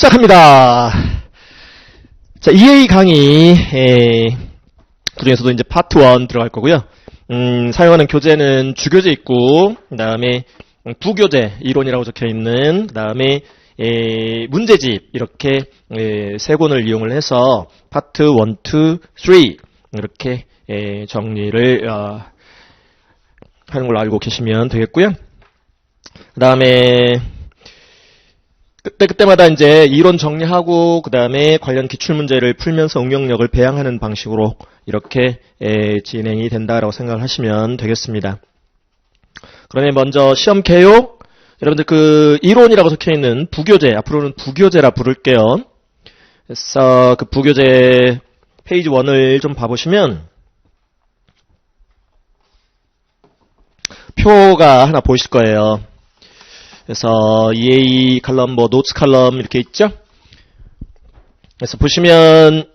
시작합니다. 자, EA 강의, 그 중에서도 이제 파트 1 들어갈 거고요. 사용하는 교재는 주교재 있고, 그 다음에 부교재, 이론이라고 적혀 있는, 그 다음에 문제집, 이렇게 세 권을 이용을 해서 파트 1, 2, 3, 이렇게 정리를 하는 걸로 알고 계시면 되겠고요. 그 다음에 그때마다 이제 이론 정리하고 그 다음에 관련 기출문제를 풀면서 응용력을 배양하는 방식으로 이렇게 진행이 된다라고 생각을 하시면 되겠습니다. 그러면 먼저 시험 개요. 여러분들 그 이론이라고 적혀있는 부교재, 앞으로는 부교재라 부를게요. 그래서 그 부교재 페이지 1을 좀 봐보시면 표가 하나 보이실 거예요. 그래서 EA 칼럼, 뭐 노츠 칼럼 이렇게 있죠. 그래서 보시면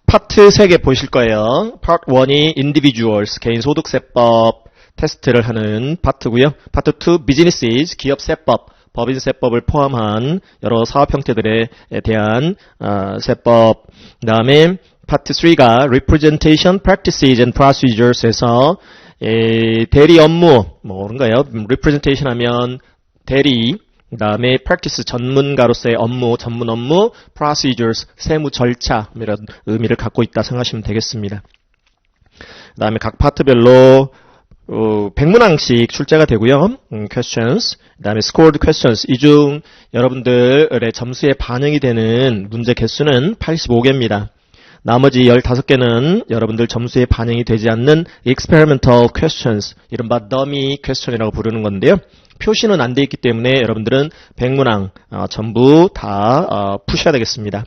파트 3개 보이실 거예요. 파트 1이 individuals, 개인소득세법 테스트를 하는 파트고요. 파트 2 businesses, 기업세법, 법인세법을 포함한 여러 사업 형태들에 대한 세법. 그 다음에 파트 3가 representation, practices and procedures에서 대리 업무, 뭐 그런가요? representation 하면 대리, 그 다음에 practice, 전문가로서의 업무, 전문 업무, procedures, 세무 절차, 이런 의미를 갖고 있다 생각하시면 되겠습니다. 그 다음에 각 파트별로 100문항씩 출제가 되고요. questions, 그 다음에 scored questions, 이 중 여러분들의 점수에 반영이 되는 문제 개수는 85개입니다. 나머지 15개는 여러분들 점수에 반영이 되지 않는 experimental questions, 이른바 dummy question이라고 부르는 건데요. 표시는 안 돼 있기 때문에 여러분들은 100문항 전부 다 푸셔야 되겠습니다.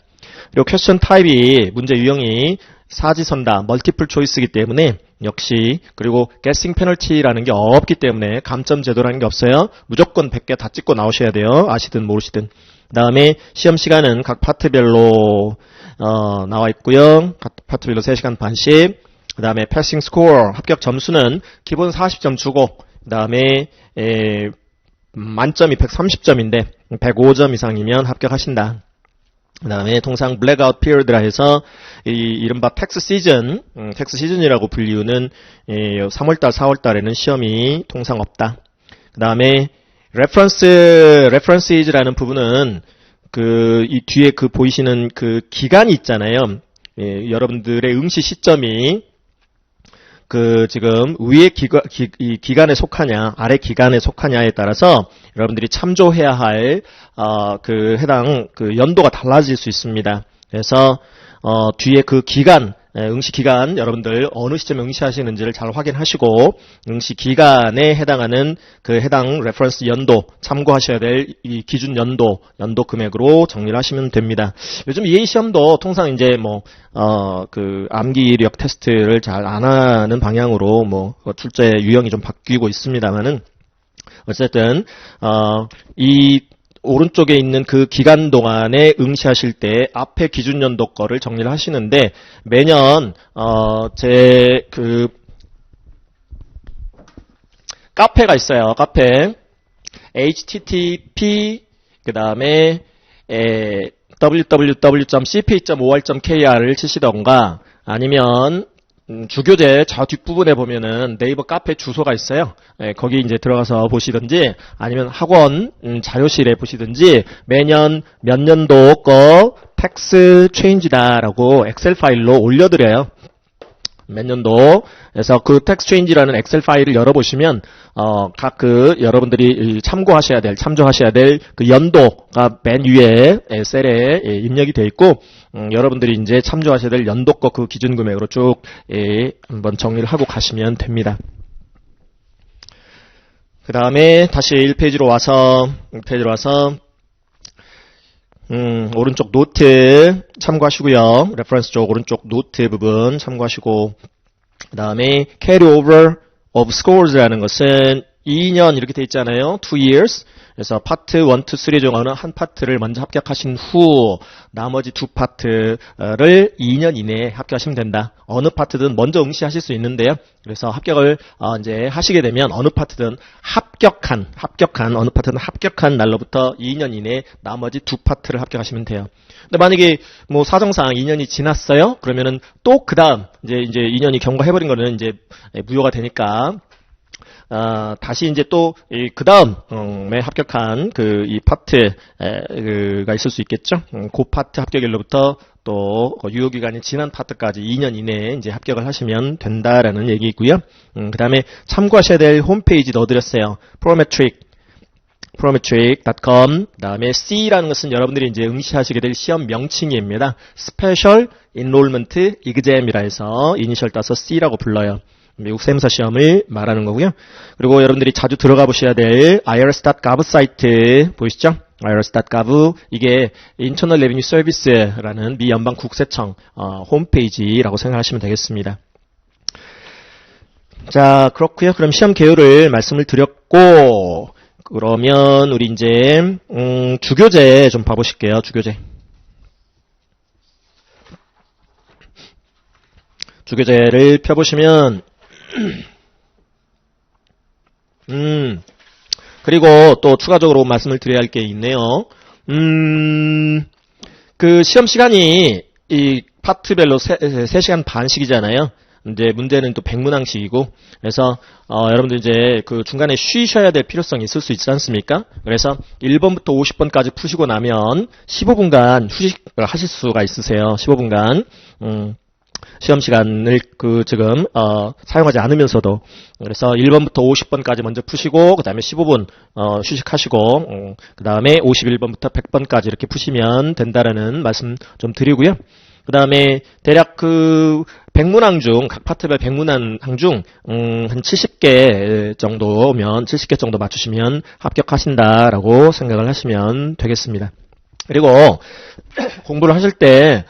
그리고 퀘스천 타입이, 문제 유형이 사지선다, 멀티플 초이스이기 때문에 역시, 그리고 게싱 페널티라는 게 없기 때문에 감점 제도라는 게 없어요. 무조건 100개 다 찍고 나오셔야 돼요. 아시든 모르시든. 그 다음에 시험 시간은 각 파트별로 나와 있고요. 각 파트별로 3시간 반씩. 그 다음에 패싱 스코어, 합격 점수는 기본 40점 주고, 그 다음에 만점이 130점인데 105점 이상이면 합격하신다. 그 다음에 통상 블랙아웃 피리어드라 해서 이른바 텍스 시즌이라고 불리우는 3월달, 4월달에는 시험이 통상 없다. 그 다음에 references라는 부분은 이 뒤에 보이시는 그 기간이 있잖아요. 여러분들의 응시 시점이 지금 위에 기간에 속하냐, 아래 기간에 속하냐에 따라서 여러분들이 참조해야 할, 해당 연도가 달라질 수 있습니다. 그래서, 뒤에 응시 기간, 여러분들 어느 시점에 응시하시는지를 잘 확인하시고, 응시 기간에 해당하는 해당 레퍼런스 연도, 참고하셔야 될 이 기준 연도 금액으로 정리를 하시면 됩니다. 요즘 EA 시험도 통상 이제 암기력 테스트를 잘 안 하는 방향으로 출제 유형이 좀 바뀌고 있습니다만은, 어쨌든, 이 오른쪽에 있는 그 기간 동안에 응시하실 때 앞에 기준 연도 거를 정리를 하시는데, 매년 카페가 있어요. 카페 http 그다음에 www.cpa.or.kr을 치시던가, 아니면 주교재 저 뒷부분에 보면은 네이버 카페 주소가 있어요. 거기 이제 들어가서 보시든지, 아니면 학원 자료실에 보시든지, 매년 몇 년도 거 텍스 체인지다라고 엑셀 파일로 올려드려요. 몇 년도. 그래서 그 텍스 체인지라는 엑셀 파일을 열어보시면 각 여러분들이 참조하셔야 될 그 연도가 맨 위에 셀에 입력이 되어 있고, 여러분들이 이제 참조하셔야 될 연도 거 그 기준 금액으로 쭉 한번 정리를 하고 가시면 됩니다. 그 다음에 다시 1페이지로 와서 오른쪽 노트 참고하시고요. 레퍼런스 쪽 오른쪽 노트 부분 참고하시고, 그 다음에 carry over of scores라는 것은 2년 이렇게 돼 있잖아요. 2 years. 그래서 파트 1, 2, 3 중 어느 한 파트를 먼저 합격하신 후 나머지 두 파트를 2년 이내에 합격하시면 된다. 어느 파트든 먼저 응시하실 수 있는데요. 그래서 합격을 이제 하시게 되면 어느 파트든 합격한 어느 파트든 합격한 날로부터 2년 이내에 나머지 두 파트를 합격하시면 돼요. 근데 만약에 뭐 사정상 2년이 지났어요. 그러면은 또 그다음 이제 2년이 경과해버린 거는 이제 무효가 되니까 다시 이제 또 그 다음에 합격한 그 이 파트가 있을 수 있겠죠. 그 파트 합격일로부터 또 유효기간이 지난 파트까지 2년 이내에 이제 합격을 하시면 된다라는 얘기이고요. 그 다음에 참고하셔야 될 홈페이지 넣어드렸어요. prometric.com. 그 다음에 C라는 것은 여러분들이 이제 응시하시게 될 시험 명칭입니다. Special Enrollment Exam이라 해서 이니셜 따서 C라고 불러요. 미국 세무사 시험을 말하는 거고요. 그리고 여러분들이 자주 들어가 보셔야 될 irs.gov 사이트 보이시죠? irs.gov 이게 Internal Revenue Service라는 미 연방 국세청 홈페이지라고 생각하시면 되겠습니다. 자, 그렇고요. 그럼 시험 개요를 말씀을 드렸고 그러면 우리 이제 주교재 좀 봐보실게요. 주교재를 펴보시면 그리고 또 추가적으로 말씀을 드려야 할 게 있네요. 그 시험 시간이 이 파트별로 3시간 반씩이잖아요. 이제 문제는 또 백문항식이고, 그래서 여러분들 이제 그 중간에 쉬셔야 될 필요성이 있을 수 있지 않습니까? 그래서 1번부터 50번까지 푸시고 나면 15분간 휴식을 하실 수가 있으세요. 15분간. 시험 시간을 지금 사용하지 않으면서도 그래서 1번부터 50번까지 먼저 푸시고 그 다음에 15분 휴식하시고 그 다음에 51번부터 100번까지 이렇게 푸시면 된다라는 말씀 좀 드리고요. 그 다음에 대략 그 백문항 중 각 파트별 백문항 중 한 70개 정도면 70개 정도 맞추시면 합격하신다라고 생각을 하시면 되겠습니다. 그리고 공부를 하실 때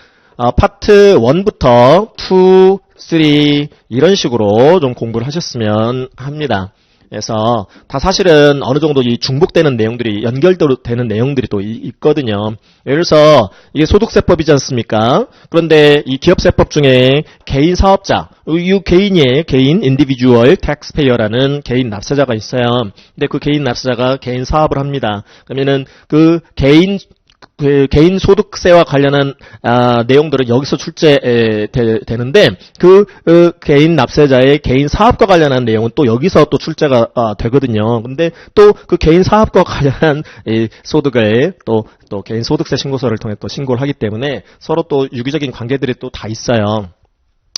파트 1부터 2, 3 이런 식으로 좀 공부를 하셨으면 합니다. 그래서 다 사실은 어느 정도 이 중복되는 내용들이 연결되는 내용들이 또 있거든요. 예를 들어서 이게 소득세법이지 않습니까? 그런데 이 기업세법 중에 개인 사업자, 이 개인의 개인 individual taxpayer라는 개인 납세자가 있어요. 근데 그 개인 납세자가 개인 사업을 합니다. 그러면은 그 개인 소득세와 관련한 내용들은 여기서 출제되는데 그 개인 납세자의 개인 사업과 관련한 내용은 또 여기서 또 출제가 되거든요. 근데 또 그 개인 사업과 관련한 소득을 또 개인 소득세 신고서를 통해 또 신고를 하기 때문에 서로 또 유기적인 관계들이 또 다 있어요.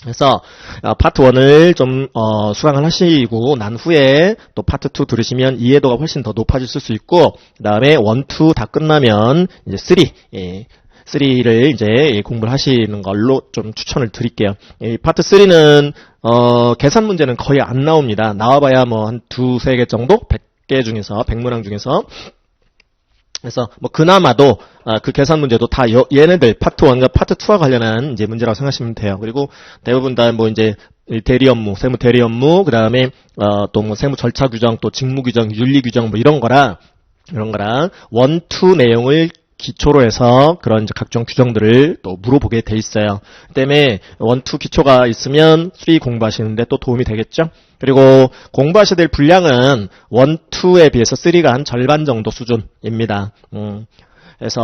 그래서 파트 1을 좀 수강을 하시고 난 후에 또 파트 2 들으시면 이해도가 훨씬 더 높아질 수 있고 그 다음에 1, 2 다 끝나면 이제 3를 이제 공부를 하시는 걸로 좀 추천을 드릴게요. 파트 3는 계산 문제는 거의 안 나옵니다. 나와봐야 뭐 한 2, 3개 정도? 100개 중에서 100문항 중에서 그래서 뭐 그나마도 그 계산 문제도 다 얘네들 파트 1과 파트 2와 관련한 이제 문제라고 생각하시면 돼요. 그리고 대부분 다 뭐 이제 대리 업무, 세무 대리 업무, 그다음에 또 뭐 세무 절차 규정, 또 직무 규정, 윤리 규정 뭐 이런 거라 1, 2 내용을 기초로 해서 그런 이제 각종 규정들을 또 물어보게 돼 있어요. 그 때문에 1, 2 기초가 있으면 3 공부하시는데 또 도움이 되겠죠? 그리고 공부하셔야 될 분량은 1, 2에 비해서 3가 한 절반 정도 수준입니다. 그래서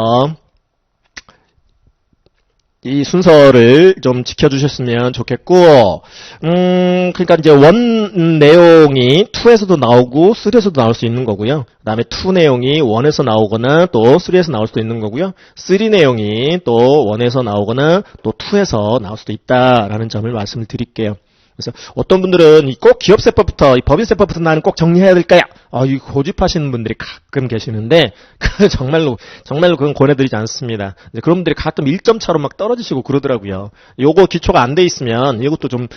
이 순서를 좀 지켜주셨으면 좋겠고, 그러니까 이제 1 내용이 2에서도 나오고 3에서도 나올 수 있는 거고요. 그 다음에 2 내용이 1에서 나오거나 또 3에서 나올 수도 있는 거고요. 3 내용이 또 1에서 나오거나 또 2에서 나올 수도 있다라는 점을 말씀을 드릴게요. 그래서 어떤 분들은 꼭 기업세법부터, 법인세법부터 나는 꼭 정리해야 될까요? 이 고집하시는 분들이 가끔 계시는데, 정말로 그건 권해드리지 않습니다. 그런 분들이 가끔 1점 차로 막 떨어지시고 그러더라고요. 요거 기초가 안 돼 있으면 이것도 좀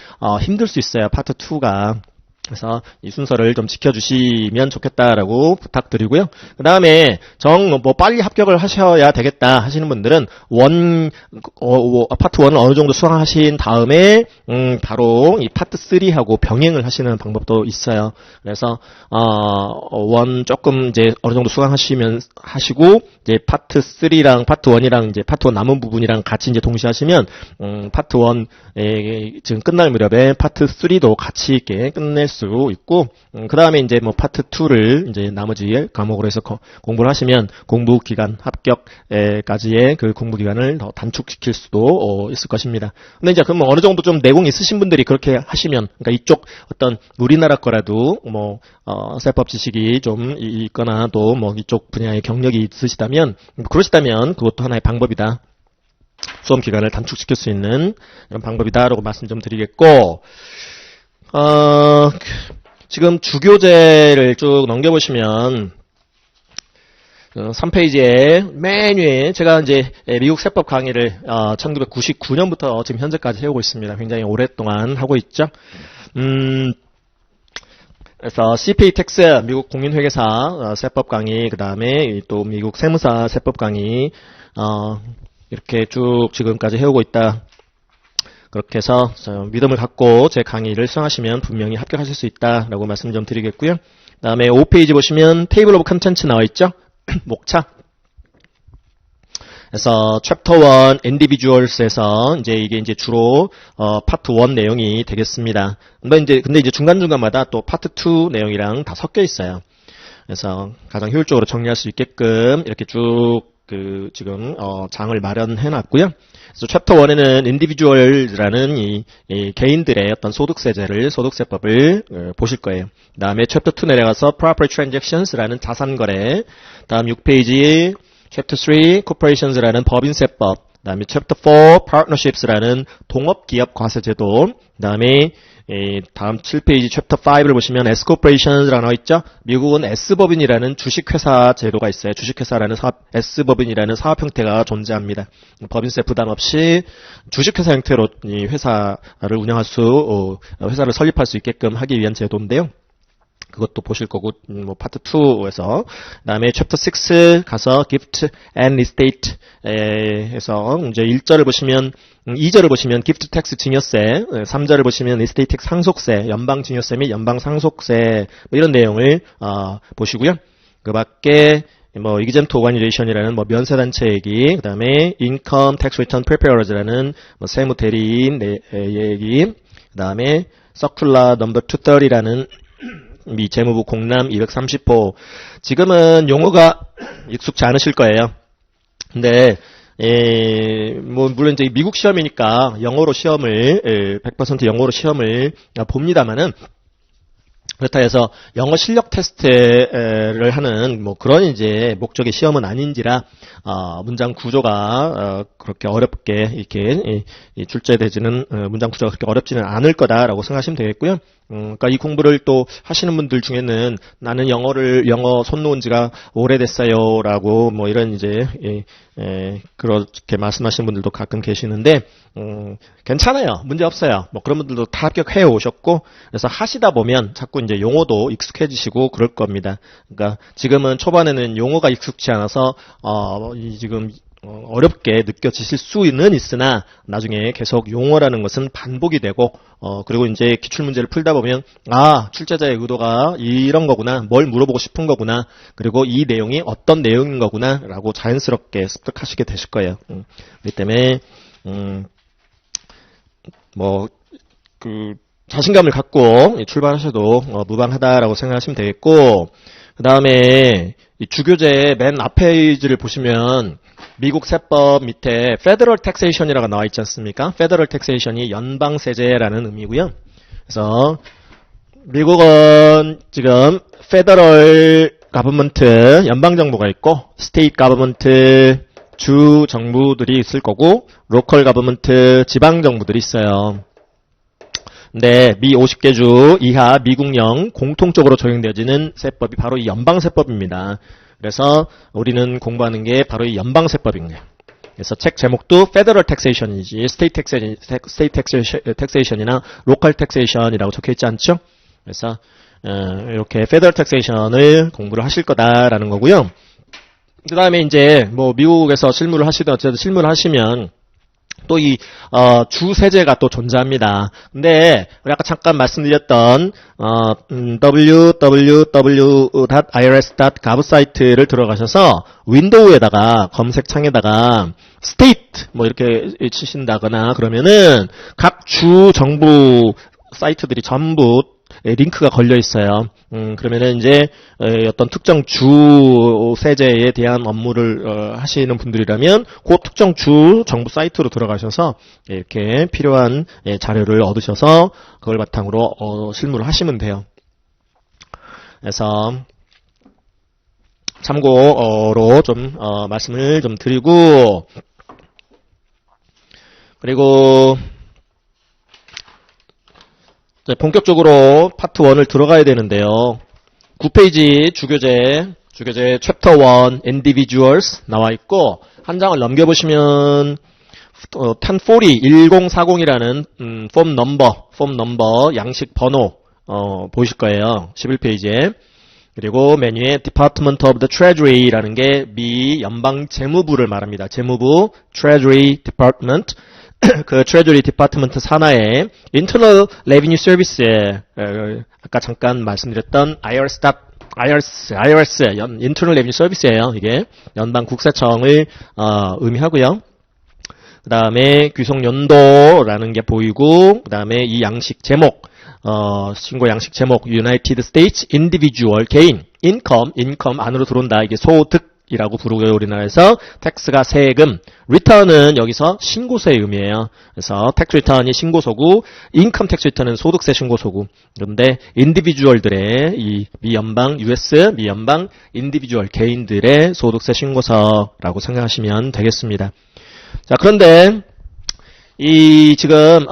힘들 수 있어요. 파트 2가. 그래서 이 순서를 좀 지켜주시면 좋겠다라고 부탁드리고요. 그 다음에 빨리 합격을 하셔야 되겠다 하시는 분들은 파트 1을 어느 정도 수강하신 다음에, 바로 이 파트 3하고 병행을 하시는 방법도 있어요. 그래서, 1 조금 이제 어느 정도 하시고, 이제 파트 3랑 파트 1이랑 이제 파트 1 남은 부분이랑 같이 이제 동시에 하시면, 파트 1 지금 끝날 무렵에 파트 3도 같이 있게 끝낼 수 있고, 그 다음에 이제 뭐 파트 2를 이제 나머지 과목으로 해서 공부를 하시면 공부 기간 합격까지의 그 공부 기간을 더 단축시킬 수도 있을 것입니다. 근데 이제 그럼 어느 정도 좀 내공 있으신 분들이 그렇게 하시면, 그러니까 이쪽 어떤 우리나라 거라도 뭐 세법 지식이 좀 있거나 또 뭐 이쪽 분야의 경력이 있으시다면, 그러시다면 그것도 하나의 방법이다. 수험 기간을 단축시킬 수 있는 이런 방법이다라고 말씀 좀 드리겠고, 지금 주교재를 쭉 넘겨보시면 3페이지에 맨 위에 제가 이제 미국 세법 강의를 1999년부터 지금 현재까지 해오고 있습니다. 굉장히 오랫동안 하고 있죠. 그래서 CPA 텍스 미국 공인회계사 세법 강의, 그 다음에 또 미국 세무사 세법 강의 이렇게 쭉 지금까지 해오고 있다. 그렇게 해서 믿음을 갖고 제 강의를 수강하시면 분명히 합격하실 수 있다라고 말씀 좀 드리겠고요. 그 다음에 5페이지 보시면 테이블 오브 컨텐츠 나와 있죠. 목차. 그래서 챕터 1 individuals에서 이게 이제 주로 파트 1 내용이 되겠습니다. 근데 이제 중간중간마다 또 파트 2 내용이랑 다 섞여 있어요. 그래서 가장 효율적으로 정리할 수 있게끔 이렇게 쭉 지금 장을 마련해 놨고요. 그래서 챕터 1에는 individuals라는 이 개인들의 어떤 소득세법을 보실 거예요. 그다음에 챕터 2 내려가서 property transactions라는 자산거래, 다음 6페이지 챕터 3 corporations라는 법인세법, 그다음에 챕터 4 partnerships라는 동업기업 과세제도, 그다음에 다음 7페이지 챕터 5를 보시면 Scorporations라고 나와 있죠. 미국은 S법인이라는 주식회사 제도가 있어요. 주식회사라는 S법인이라는 사업 형태가 존재합니다. 법인세 부담 없이 주식회사 형태로 이 회사를 회사를 설립할 수 있게끔 하기 위한 제도인데요. 그것도 보실 거고, 파트 2에서. 그 다음에 챕터 6 가서 gift and estate 에서 이제 1절을 보시면, 2절을 보시면 gift tax 증여세, 3절을 보시면 estate tax 상속세, 연방 증여세 및 연방 상속세, 뭐 이런 내용을, 보시고요. 그 밖에, exempt organization이라는 면세단체 얘기, 그 다음에 income tax return preparers라는 세무 대리인 얘기, 그 다음에 circular number 230라는 미 재무부 공람 230호. 지금은 용어가 익숙치 않으실 거예요. 근데 물론 이제 미국 시험이니까 영어로 시험을 100% 영어로 시험을 봅니다만은, 그렇다 해서 영어 실력 테스트를 하는 그런 이제 목적의 시험은 아닌지라 문장 구조가 그렇게 어렵게 이렇게 출제되지는, 문장 구조가 그렇게 어렵지는 않을 거다라고 생각하시면 되겠고요. 그러니까 이 공부를 또 하시는 분들 중에는 나는 영어 손 놓은 지가 오래됐어요라고 이런 이제 그렇게 말씀하시는 분들도 가끔 계시는데, 괜찮아요. 문제 없어요. 그런 분들도 다 합격해 오셨고, 그래서 하시다 보면 자꾸 이제 용어도 익숙해지시고 그럴 겁니다. 그러니까 지금은 초반에는 용어가 익숙치 않아서 지금 어렵게 느껴지실 수는 있으나, 나중에 계속 용어라는 것은 반복이 되고, 그리고 이제 기출문제를 풀다 보면, 출제자의 의도가 이런 거구나, 뭘 물어보고 싶은 거구나, 그리고 이 내용이 어떤 내용인 거구나, 라고 자연스럽게 습득하시게 되실 거예요. 그렇기 때문에, 자신감을 갖고 출발하셔도 무방하다라고 생각하시면 되겠고, 그 다음에 주교재 맨 앞 페이지를 보시면 미국 세법 밑에 Federal Taxation이라고 나와 있지 않습니까? Federal Taxation이 연방세제라는 의미고요. 그래서 미국은 지금 Federal Government, 연방정부가 있고, State Government, 주 정부들이 있을 거고, Local Government, 지방정부들이 있어요. 근데 미 50개 주 이하 미국령 공통적으로 적용되어지는 세법이 바로 이 연방세법입니다. 그래서 우리는 공부하는 게 바로 이 연방세법입니다. 그래서 책 제목도 Federal Taxation이지 State Taxation이나 Local Taxation이라고 적혀있지 않죠? 그래서 이렇게 페더럴 텍세이션을 공부를 하실 거다라는 거고요. 그 다음에 이제 뭐 미국에서 실무를 하시든 어쨌든 실무를 하시면 또 이 주세제가 또 존재합니다. 근데 우리 아까 잠깐 말씀드렸던 www.irs.gov 사이트를 들어가셔서 윈도우에다가 검색창에다가 state 뭐 이렇게 치신다거나 그러면은 각 주 정부 사이트들이 전부 링크가 걸려 있어요. 그러면은 이제 어떤 특정 주 세제에 대한 업무를 하시는 분들이라면 그 특정 주 정부 사이트로 들어가셔서 이렇게 필요한 자료를 얻으셔서 그걸 바탕으로 실무를 하시면 돼요. 그래서 참고로 좀 말씀을 좀 드리고, 그리고 본격적으로 파트 1을 들어가야 되는데요. 9페이지 주교재 챕터 1 individuals 나와 있고, 한 장을 넘겨보시면 1040이라는 폼 넘버 양식 번호 보이실 거예요. 11페이지에. 그리고 메뉴에 Department of the Treasury라는 게 미 연방 재무부를 말합니다. 재무부 Treasury Department. 그 Treasury Department 산하에 Internal Revenue Service에 아까 잠깐 말씀드렸던 IRS Internal Revenue Service예요. 이게 연방 국세청을 의미하고요. 그 다음에 규속연도라는 게 보이고, 그 다음에 이 양식 제목, 신고 양식 제목 United States Individual 개인 income 안으로 들어온다. 이게 소득이라고 부르고요. 우리나라에서 텍스가 세금, return은 여기서 신고서의 의미예요. 그래서 tax return이 신고서고 income tax return은 소득세 신고서고, 그런데 individual들의 이 미연방 US 미연방 individual 개인들의 소득세 신고서라고 생각하시면 되겠습니다. 자, 그런데 이 지금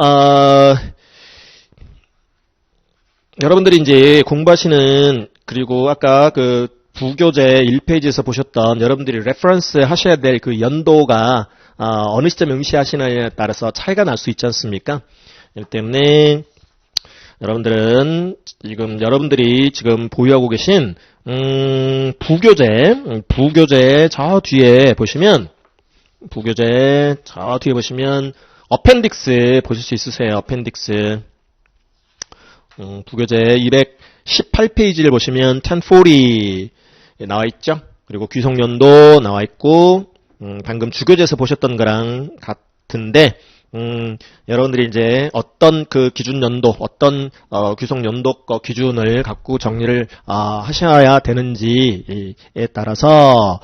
여러분들이 이제 공부하시는, 그리고 아까 그 부교재 1페이지에서 보셨던 여러분들이 레퍼런스 하셔야 될 그 연도가 어느 시점에 응시하시느냐에 따라서 차이가 날 수 있지 않습니까? 그렇기 때문에 여러분들이 지금 보유하고 계신 부교재 저 뒤에 보시면 어펜딕스 보실 수 있으세요. 어펜딕스. 부교재 218페이지를 보시면 1040 나와 있죠. 그리고 규속연도 나와 있고, 방금 주교재에서 보셨던 거랑 같은데, 여러분들이 이제 어떤 그 기준 연도, 어떤 규속연도 기준을 갖고 정리를 하셔야 되는지에 따라서,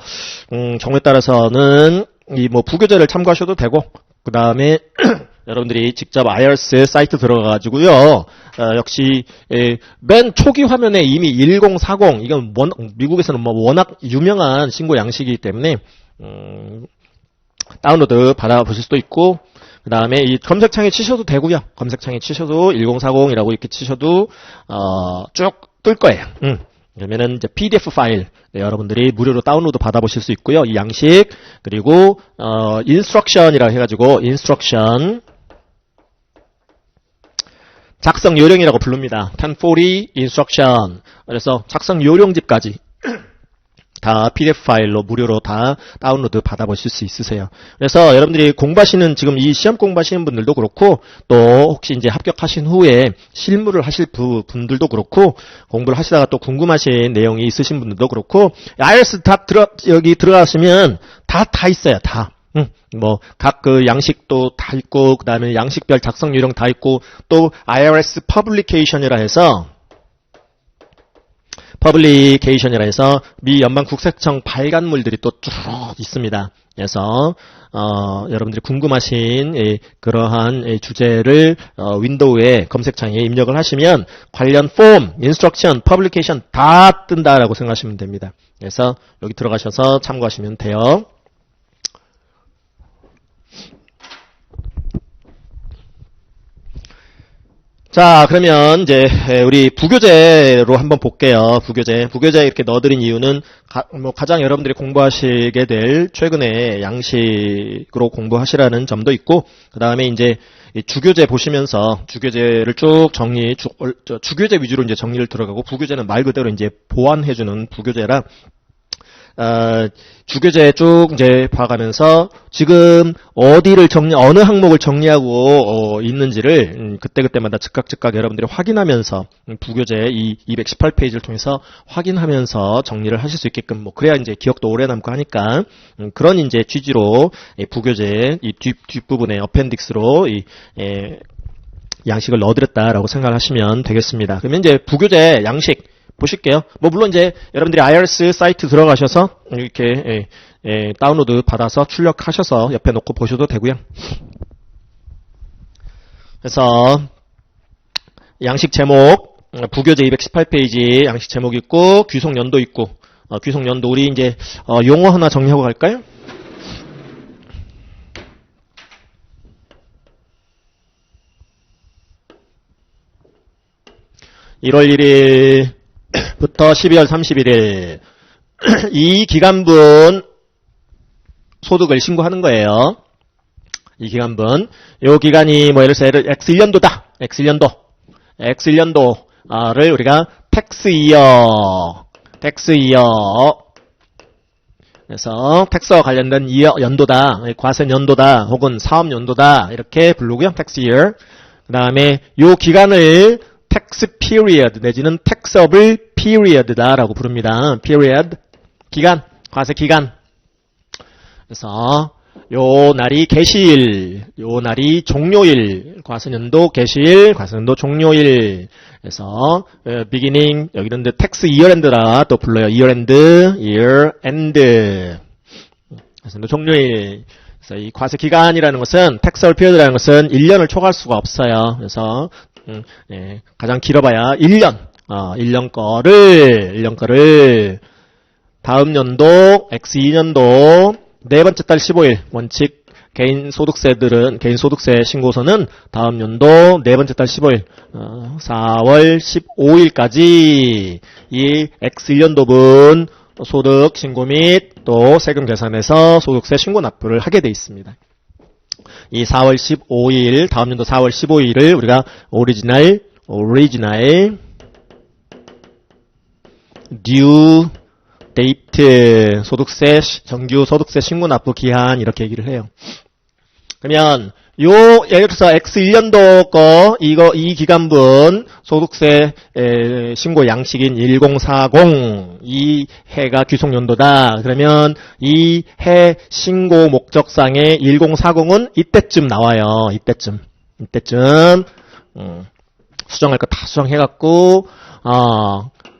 정보에 따라서는 이 뭐 부교재를 참고하셔도 되고, 그 다음에 여러분들이 직접 IRS 사이트 들어가가지고요. 역시 맨 초기 화면에 이미 1040 이건 미국에서는 뭐 워낙 유명한 신고 양식이기 때문에 다운로드 받아보실 수도 있고, 그 다음에 이 검색창에 치셔도 되고요. 검색창에 치셔도 1040이라고 이렇게 치셔도 쭉 뜰 거예요. 그러면은 이제 PDF 파일 여러분들이 무료로 다운로드 받아보실 수 있고요. 이 양식, 그리고 인스트럭션이라고 해가지고 인스트럭션 작성 요령이라고 부릅니다. 1040 instruction. 그래서 작성 요령집까지 다 PDF 파일로 무료로 다 다운로드 받아보실 수 있으세요. 그래서 여러분들이 공부하시는, 지금 이 시험 공부하시는 분들도 그렇고, 또 혹시 이제 합격하신 후에 실무를 하실 분들도 그렇고, 공부를 하시다가 또 궁금하신 내용이 있으신 분들도 그렇고, IRS 여기 들어가시면 다 있어요. 다. 뭐 각 그 양식도 다 있고, 그 다음에 양식별 작성 요령 다 있고, 또 IRS 퍼블리케이션이라 해서 미 연방 국세청 발간물들이 또 쭉 있습니다. 그래서 여러분들이 궁금하신 그러한 주제를 윈도우에 검색창에 입력을 하시면 관련 폼, 인스트럭션, 퍼블리케이션 다 뜬다라고 생각하시면 됩니다. 그래서 여기 들어가셔서 참고하시면 돼요. 자, 그러면 이제 우리 부교재로 한번 볼게요. 부교재 이렇게 넣어드린 이유는 가장 여러분들이 공부하시게 될 최근에 양식으로 공부하시라는 점도 있고, 그 다음에 이제 주교재 보시면서 주교재를 쭉 주교재 위주로 이제 정리를 들어가고, 부교재는 말 그대로 이제 보완해주는 부교재라. 주교재 쭉 이제 봐가면서 지금 어느 항목을 정리하고 있는지를 그때그때마다 즉각 여러분들이 확인하면서 부교재 이 218페이지를 통해서 확인하면서 정리를 하실 수 있게끔 그래야 이제 기억도 오래 남고 하니까 그런 이제 취지로 부교재 이 뒷부분에 어펜딕스로 양식을 넣어드렸다라고 생각하시면 되겠습니다. 그러면 이제 부교재 양식 보실게요. 물론 이제 여러분들이 IRS 사이트 들어가셔서 이렇게 다운로드 받아서 출력하셔서 옆에 놓고 보셔도 되고요. 그래서 양식 제목 부교재 218페이지 양식 제목 있고 귀속 연도 있고 귀속 연도 우리 이제 용어 하나 정리하고 갈까요? (1월 1일) 부터 12월 31일 이 기간분 소득을 신고하는 거예요. 이 기간분 요 기간이 예를 들어서 X1년도다. X1년도를 우리가 텍스이어 그래서 텍스와 관련된 연도다, 과세연도다 혹은 사업연도다 이렇게 부르고요. 텍스이어. 그 다음에 요 기간을 텍스 피리어드 내지는 텍서블 피리어드다라고 부릅니다. 피리어드 기간, 과세 기간. 그래서 요 날이 개시일, 요 날이 종료일, 과세년도 개시일, 과세년도 종료일. 그래서 beginning 여기는 텍스 이어엔드라 또 불러요. year end. 과세년도 종료일. 그래서 이 과세 기간이라는 것은 텍서블 피리어드라는 것은 1년을 초과할 수가 없어요. 그래서 가장 길어봐야 1년. 1년 거를 다음 연도 X2년도 네 번째 달 15일 원칙 개인 소득세 신고서는 다음 연도 네 번째 달 15일 4월 15일까지 이 X1년도분 소득 신고 및 또 세금 계산해서 소득세 신고 납부를 하게 돼 있습니다. 이 4월 15일, 다음 연도 4월 15일을 우리가 오리지널 due date 정규 소득세 신고 납부 기한 이렇게 얘기를 해요. 그러면 예를 들어서 X1년도 이 기간분 소득세 신고 양식인 1040 이 해가 귀속연도다. 그러면 이 해 신고 목적상의 1040은 이때쯤 나와요. 이때쯤 수정할 거 다 수정해갖고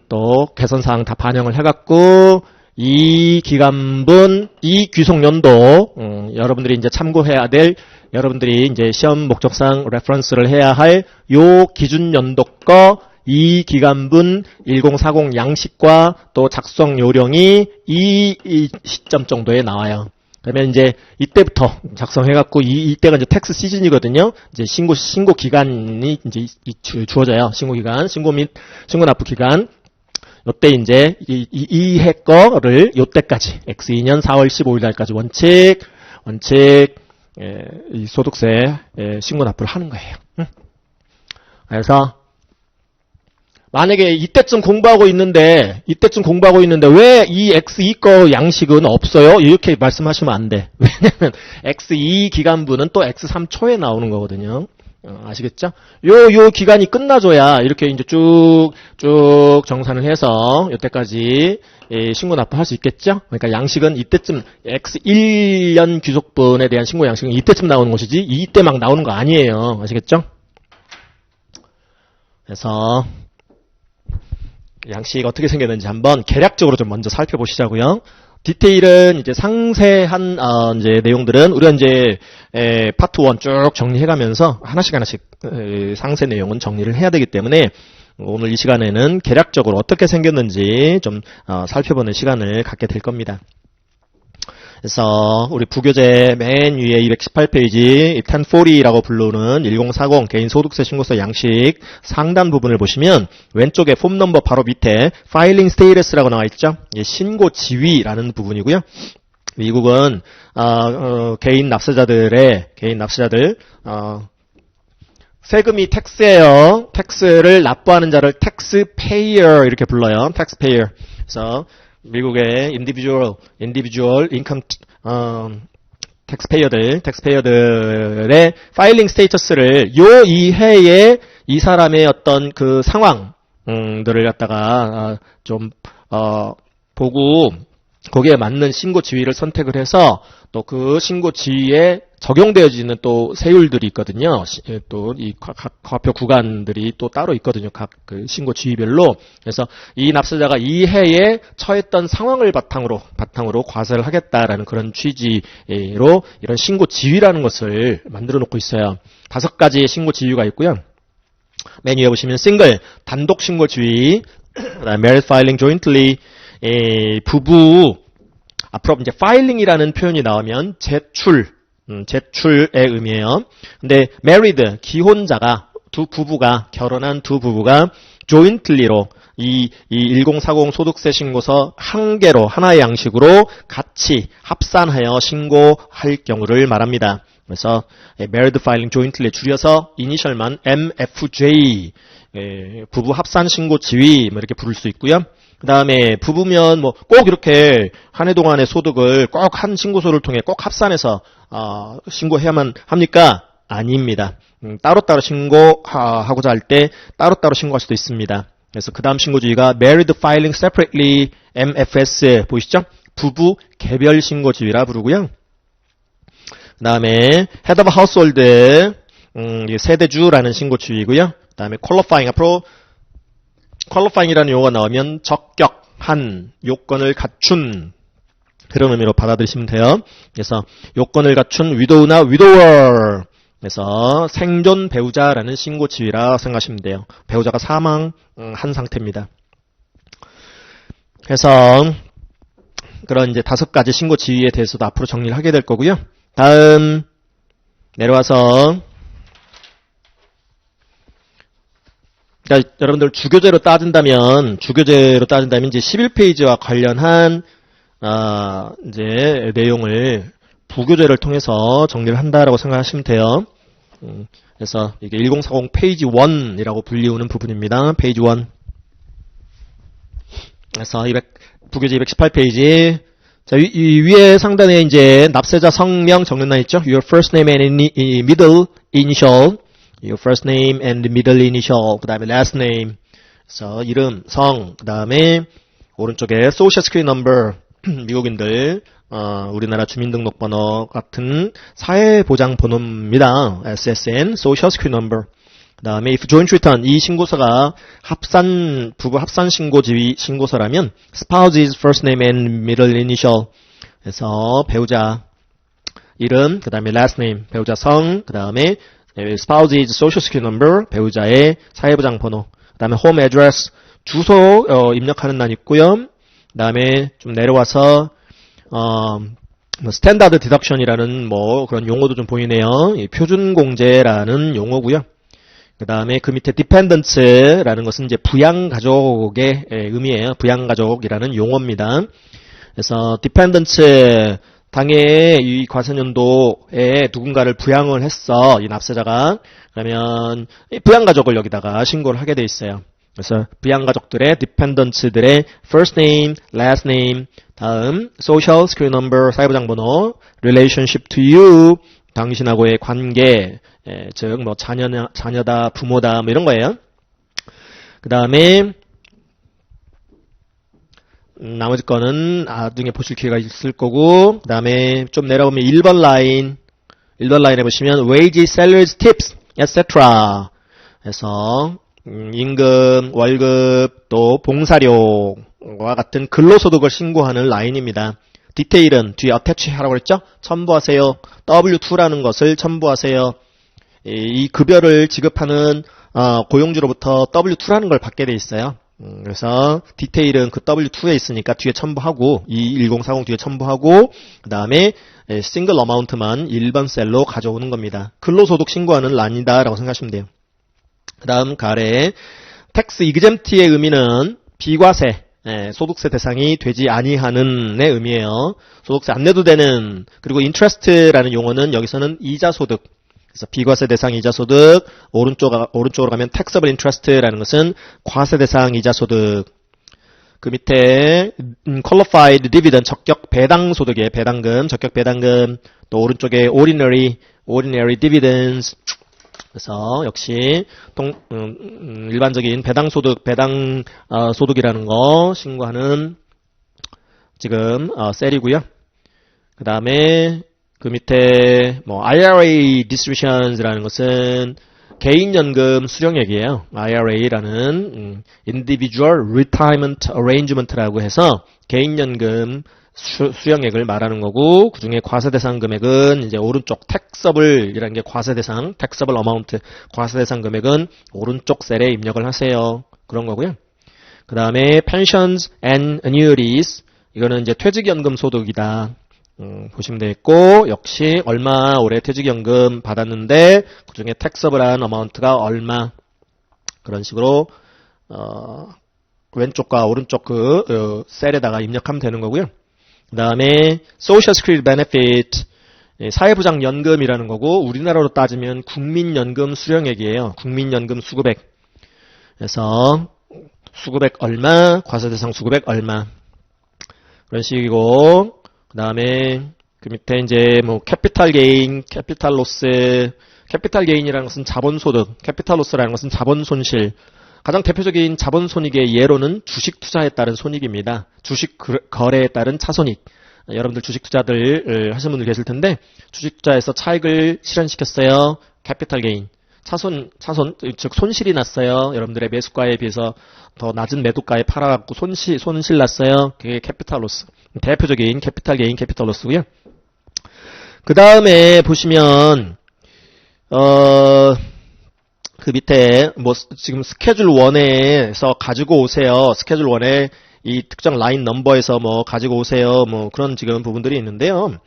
또 개선사항 다 반영을 해갖고 이 기간분 이 귀속연도 여러분들이 이제 참고해야 될 여러분들이 이제 시험 목적상 레퍼런스를 해야 할 요 기준 연도 거 이 기간분 1040 양식과 또 작성 요령이 이 시점 정도에 나와요. 그러면 이제 이때부터 작성해갖고 이때가 이제 텍스 시즌이거든요. 이제 신고 기간이 이제 주어져요. 신고 기간, 신고 및 신고 납부 기간. 요때 이제 이 해 거를 요때까지 X2년 4월 15일 날까지 원칙 이 소득세 신고 납부를 하는 거예요. 그래서 만약에 이때쯤 공부하고 있는데 왜 이 X2 거 양식은 없어요? 이렇게 말씀하시면 안 돼. 왜냐면 X2 기간분은 또 X3 초에 나오는 거거든요. 아시겠죠? 요 기간이 끝나줘야 이렇게 이제 쭉 정산을 해서 요때까지 신고 납부할 수 있겠죠? 그러니까 양식은 이때쯤 X1년 귀속분에 대한 신고 양식은 이때쯤 나오는 것이지 이때 막 나오는 거 아니에요. 아시겠죠? 그래서 양식 어떻게 생겼는지 한번 개략적으로 좀 먼저 살펴보시자고요. 디테일은 이제 상세한 이제 내용들은 우리가 이제 파트 1 쭉 정리해가면서 하나씩 상세 내용은 정리를 해야 되기 때문에 오늘 이 시간에는 개략적으로 어떻게 생겼는지 좀 살펴보는 시간을 갖게 될 겁니다. 그래서 우리 부교재 맨 위에 218페이지 1040라고 부르는 1040 개인소득세 신고서 양식 상단 부분을 보시면 왼쪽에 폼 넘버 바로 밑에 파일링 스테이터스라고 나와 있죠. 신고 지위라는 부분이고요. 미국은 개인 납세자들 세금이 텍스예요. 텍스를 납부하는 자를 taxpayer 이렇게 불러요. taxpayer. 그래서 미국의 individual income taxpayer들의 파일링 스테이터스를 요 이해에 이 사람의 어떤 그 상황들을 갖다가 좀 보고 거기에 맞는 신고 지위를 선택을 해서 또 그 신고 지위에 적용되어지는 또 세율들이 있거든요. 또 이 각 과표 구간들이 또 따로 있거든요. 각 그 신고 지위별로. 그래서 이 납세자가 이 해에 처했던 상황을 바탕으로 과세를 하겠다라는 그런 취지로 이런 신고 지위라는 것을 만들어 놓고 있어요. 5가지의 신고 지위가 있고요. 맨 위에 보시면 싱글 단독 신고 지위, married filing jointly 부부 앞으로 이제 파일링이라는 표현이 나오면 제출의 의미예요. 근데 married 기혼자가 결혼한 두 부부가 jointly로 이 1040 소득세 신고서 한 개로 하나의 양식으로 같이 합산하여 신고할 경우를 말합니다. 그래서 married filing jointly 줄여서 이니셜만 MFJ 부부 합산 신고 지위 이렇게 부를 수 있고요. 그 다음에 부부면 뭐 꼭 이렇게 한 해 동안의 소득을 꼭 한 신고서를 통해 꼭 합산해서 신고해야만 합니까? 아닙니다. 따로따로 신고하고자 할 때 따로따로 신고할 수도 있습니다. 그래서 그 다음 신고지위가 Married Filing Separately MFS 보이시죠? 부부 개별 신고지위라 부르고요. 그 다음에 Head of Household 세대주라는 신고지위고요. 그 다음에 Qualifying 앞으로 qualifying이라는 용어가 나오면 적격한, 요건을 갖춘 그런 의미로 받아들이시면 돼요. 그래서 요건을 갖춘 widow나 widower 그래서 생존 배우자라는 신고 지위라 생각하시면 돼요. 배우자가 사망한 상태입니다. 그래서 그런 이제 5가지 신고 지위에 대해서도 앞으로 정리를 하게 될 거고요. 다음 내려와서 그러니까 여러분들 주교재로 따진다면 이제 11페이지와 관련한 이제 내용을 부교재를 통해서 정리를 한다라고 생각하시면 돼요. 그래서 이게 1040 페이지 1이라고 불리우는 부분입니다. 페이지 1. 그래서 부교재 218페이지. 자, 이 위에 상단에 이제 납세자 성명 적는 있죠? Your first name and middle initial. Your first name and middle initial. 그 다음에 last name. 그래서 이름, 성. 그 다음에 오른쪽에 social security number. 미국인들 우리나라 주민등록번호 같은 사회보장번호입니다. SSN, social security number. 그 다음에 if joint return, 이 신고서가 부부 합산 신고서라면 spouse's first name and middle initial. 그래서 배우자 이름, 그 다음에 last name, 배우자 성, 그 다음에 spouse's social security number, 배우자의 사회보장번호. 그 다음에 home address, 주소 입력하는 날 있고요. 그 다음에 좀 내려와서 스탠다드 디덕션이라는 뭐 그런 용어도 좀 보이네요. 표준공제라는 용어고요. 그 다음에 그 밑에 dependents라는 것은 이제 부양가족의 의미예요. 부양가족이라는 용어입니다. 그래서 dependents 당해 이 과세년도에 누군가를 부양을 했어. 이 납세자가. 그러면 부양가족을 여기다가 신고를 하게 돼 있어요. 그래서 부양가족들의 dependents들의 first name, last name, 다음 social security number, 사회보장번호, relationship to you, 당신하고의 관계, 즉 뭐 자녀다, 부모다, 뭐 이런 거예요. 그 다음에 나머지 거는 나중에 보실 기회가 있을 거고, 그 다음에 좀 내려오면 1번 라인에 보시면 wage, salaries, tips, etc. 해서 임금, 월급, 또 봉사료와 같은 근로소득을 신고하는 라인입니다. 디테일은 뒤에 attach 하라고 그랬죠? 첨부하세요. W2라는 것을 첨부하세요. 이 급여를 지급하는 고용주로부터 W2라는 걸 받게 돼 있어요. 그래서 디테일은 그 W2에 있으니까 뒤에 첨부하고 1040 뒤에 첨부하고 그 다음에 싱글 어마운트만 일반 셀로 가져오는 겁니다. 근로소득 신고하는 란이다라고 생각하시면 돼요. 그 다음 가래 텍스 이그젬트의 의미는 비과세, 소득세 대상이 되지 아니하는의 의미예요. 소득세 안 내도 되는. 그리고 인트레스트라는 용어는 여기서는 이자소득. 그래서 비과세 대상 이자소득, 오른쪽으로 가면 taxable interest라는 것은 과세 대상 이자소득. 그 밑에 qualified dividend 적격 배당 소득이에요. 배당금, 적격 배당금. 또 오른쪽에 ordinary dividends. 그래서 역시 일반적인 배당 소득, 배당 소득이라는 거 신고하는 지금 셀이고요. 그 다음에 그 밑에 뭐 IRA distributions라는 것은 개인연금 수령액이에요. IRA라는 Individual Retirement Arrangement라고 해서 개인연금 수령액을 말하는 거고, 그 중에 과세대상 금액은 이제 오른쪽 taxable이라는 게 과세대상, taxable amount, 과세대상 금액은 오른쪽 셀에 입력을 하세요. 그런 거고요. 그 다음에 pensions and annuities, 이거는 이제 퇴직연금 소득이다. 보시면 되겠고, 역시 얼마 올해 퇴직연금 받았는데 그 중에 taxable한 amount가 얼마, 그런 식으로 왼쪽과 오른쪽 그 셀에다가 입력하면 되는 거고요. 그 다음에 Social Security Benefit, 사회보장연금이라는 거고, 우리나라로 따지면 국민연금 수령액이에요. 국민연금 수급액. 그래서 수급액 얼마, 과세대상 수급액 얼마, 그런 식이고, 그 다음에 그 밑에 이제 뭐 캐피탈 게인, 캐피탈 로스, 캐피탈 게인이라는 것은 자본소득, 캐피탈 로스라는 것은 자본손실. 가장 대표적인 자본손익의 예로는 주식 투자에 따른 손익입니다. 주식 거래에 따른 차손익. 여러분들 주식 투자들 하시는 분들 계실 텐데, 주식 투자에서 차익을 실현시켰어요. 캐피탈 게인. 즉 손실이 났어요. 여러분들의 매수가에 비해서 더 낮은 매도가에 팔아갖고 손실 났어요. 그게 캐피탈 로스. 대표적인 캐피탈 게인, 캐피탈 로스고요. 그 다음에 보시면 그 밑에 뭐 지금 스케줄 1에서 가지고 오세요. 스케줄 1에 이 특정 라인 넘버에서 뭐 가지고 오세요. 뭐 그런 지금 부분들이 있는데요.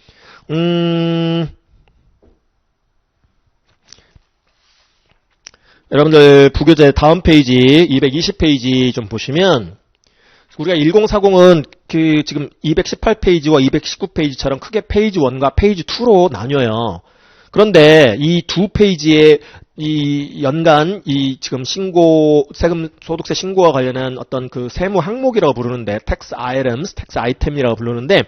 여러분들 부교재 다음 페이지 220페이지 좀 보시면, 우리가 1040은 그 지금 218페이지와 219페이지처럼 크게 페이지 1과 페이지 2로 나뉘어요. 그런데 이 두 페이지에 이 연간 이 지금 세금 소득세 신고와 관련한 어떤 그 세무 항목이라고 부르는데, tax items, tax item이라고 부르는데,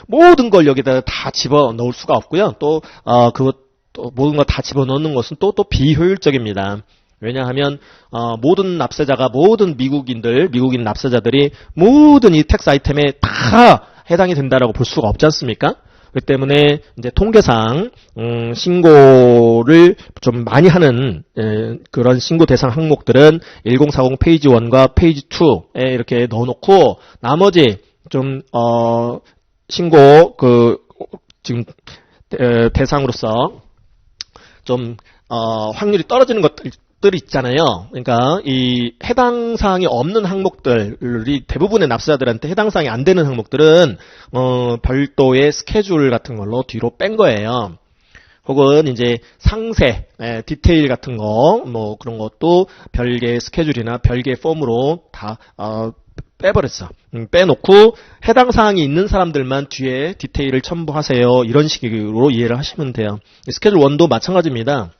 모든 걸 여기다 다 집어 넣을 수가 없고요. 또 모든 걸 다 집어 넣는 것은 또 비효율적입니다. 왜냐하면 모든 납세자가, 모든 미국인 납세자들이 모든 이 텍스 아이템에 다 해당이 된다라고 볼 수가 없지 않습니까? 그렇기 때문에 이제 통계상 신고를 좀 많이 하는 그런 신고 대상 항목들은 1040 페이지 1과 페이지 2에 이렇게 넣어놓고, 나머지 좀 신고 지금 대상으로서 좀 확률이 떨어지는 것들 있잖아요. 그러니까 이 해당 사항이 없는 항목들이 대부분의 납세자들한테 해당 사항이 안 되는 항목들은 별도의 스케줄 같은 걸로 뒤로 뺀 거예요. 혹은 이제 상세, 디테일 같은 거, 뭐 그런 것도 별개의 스케줄이나 별개의 폼으로 다 빼버렸어. 빼놓고 해당 사항이 있는 사람들만 뒤에 디테일을 첨부하세요. 이런 식으로 이해를 하시면 돼요. 스케줄 1도 마찬가지입니다.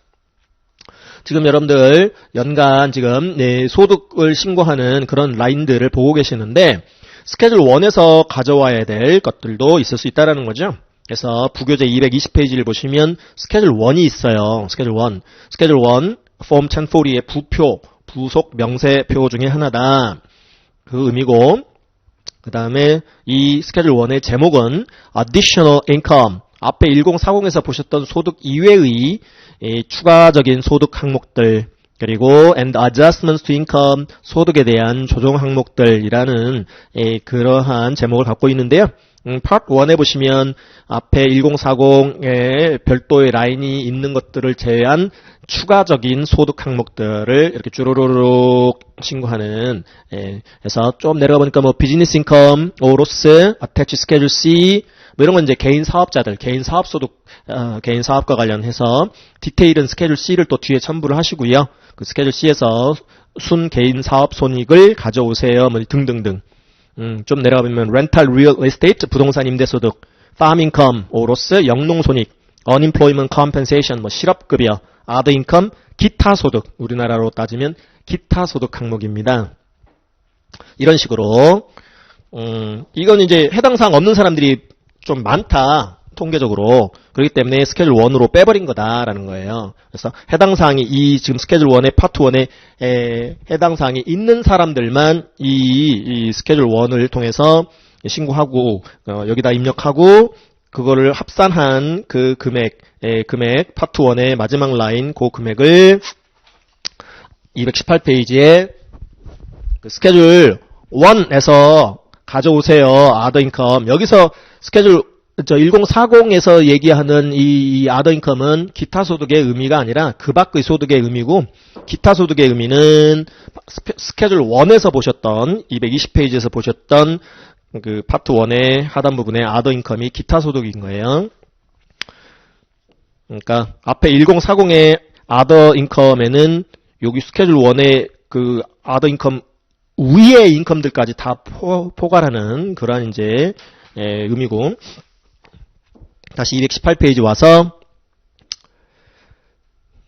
지금 여러분들 연간 지금 소득을 신고하는 그런 라인들을 보고 계시는데, 스케줄 1에서 가져와야 될 것들도 있을 수 있다는 거죠. 그래서 부교재 220페이지를 보시면 스케줄 1이 있어요. 스케줄 1. 스케줄 1, 폼 1040의 부속 명세표 중에 하나다. 그 의미고, 그 다음에 이 스케줄 1의 제목은 Additional Income, 앞에 1040에서 보셨던 소득 이외의 추가적인 소득 항목들, 그리고 and adjustments to income, 소득에 대한 조정 항목들이라는 그러한 제목을 갖고 있는데요. 파트 1에 보시면 앞에 1040에 별도의 라인이 있는 것들을 제외한 추가적인 소득 항목들을 이렇게 쭈루루룩 신고하는, 그래서 좀 내려가 보니까 뭐 비즈니스 인컴, 오로스, 어태치 스케줄 C, 뭐 이런 건 이제 개인 사업자들, 개인 사업 소득, 개인 사업과 관련해서 디테일은 스케줄 C를 또 뒤에 첨부를 하시고요. 그 스케줄 C에서 순 개인 사업 손익을 가져오세요. 뭐 등등등. 좀 내려가 보면 렌탈 리얼 에스테이트 부동산 임대 소득, farm income, 오로스 영농 손익, unemployment compensation 뭐 실업 급여, other income 기타 소득, 우리나라로 따지면 기타 소득 항목입니다. 이런 식으로 이건 이제 해당 사항 없는 사람들이 좀 많다. 통계적으로. 그렇기 때문에 스케줄 1으로 빼버린 거다라는 거예요. 그래서 해당 사항이 이 지금 스케줄 1의 파트 1에 해당 사항이 있는 사람들만 이 스케줄 1을 통해서 신고하고 여기다 입력하고 그거를 합산한 그 금액 파트 1의 마지막 라인 그 금액을 218페이지에 그 스케줄 1에서 가져오세요. other income. 여기서 스케줄 1040에서 얘기하는 이 other income은 기타 소득의 의미가 아니라 그 밖의 소득의 의미고, 기타 소득의 의미는 스케줄 1에서 보셨던 220페이지에서 보셨던 그 파트 1의 하단 부분에 other income이 기타 소득인 거예요. 그러니까 앞에 1040의 other income에는 여기 스케줄 1의 그 other income 위의 인컴들까지 다 포괄하는 그러한 이제 의미고, 다시 218페이지 와서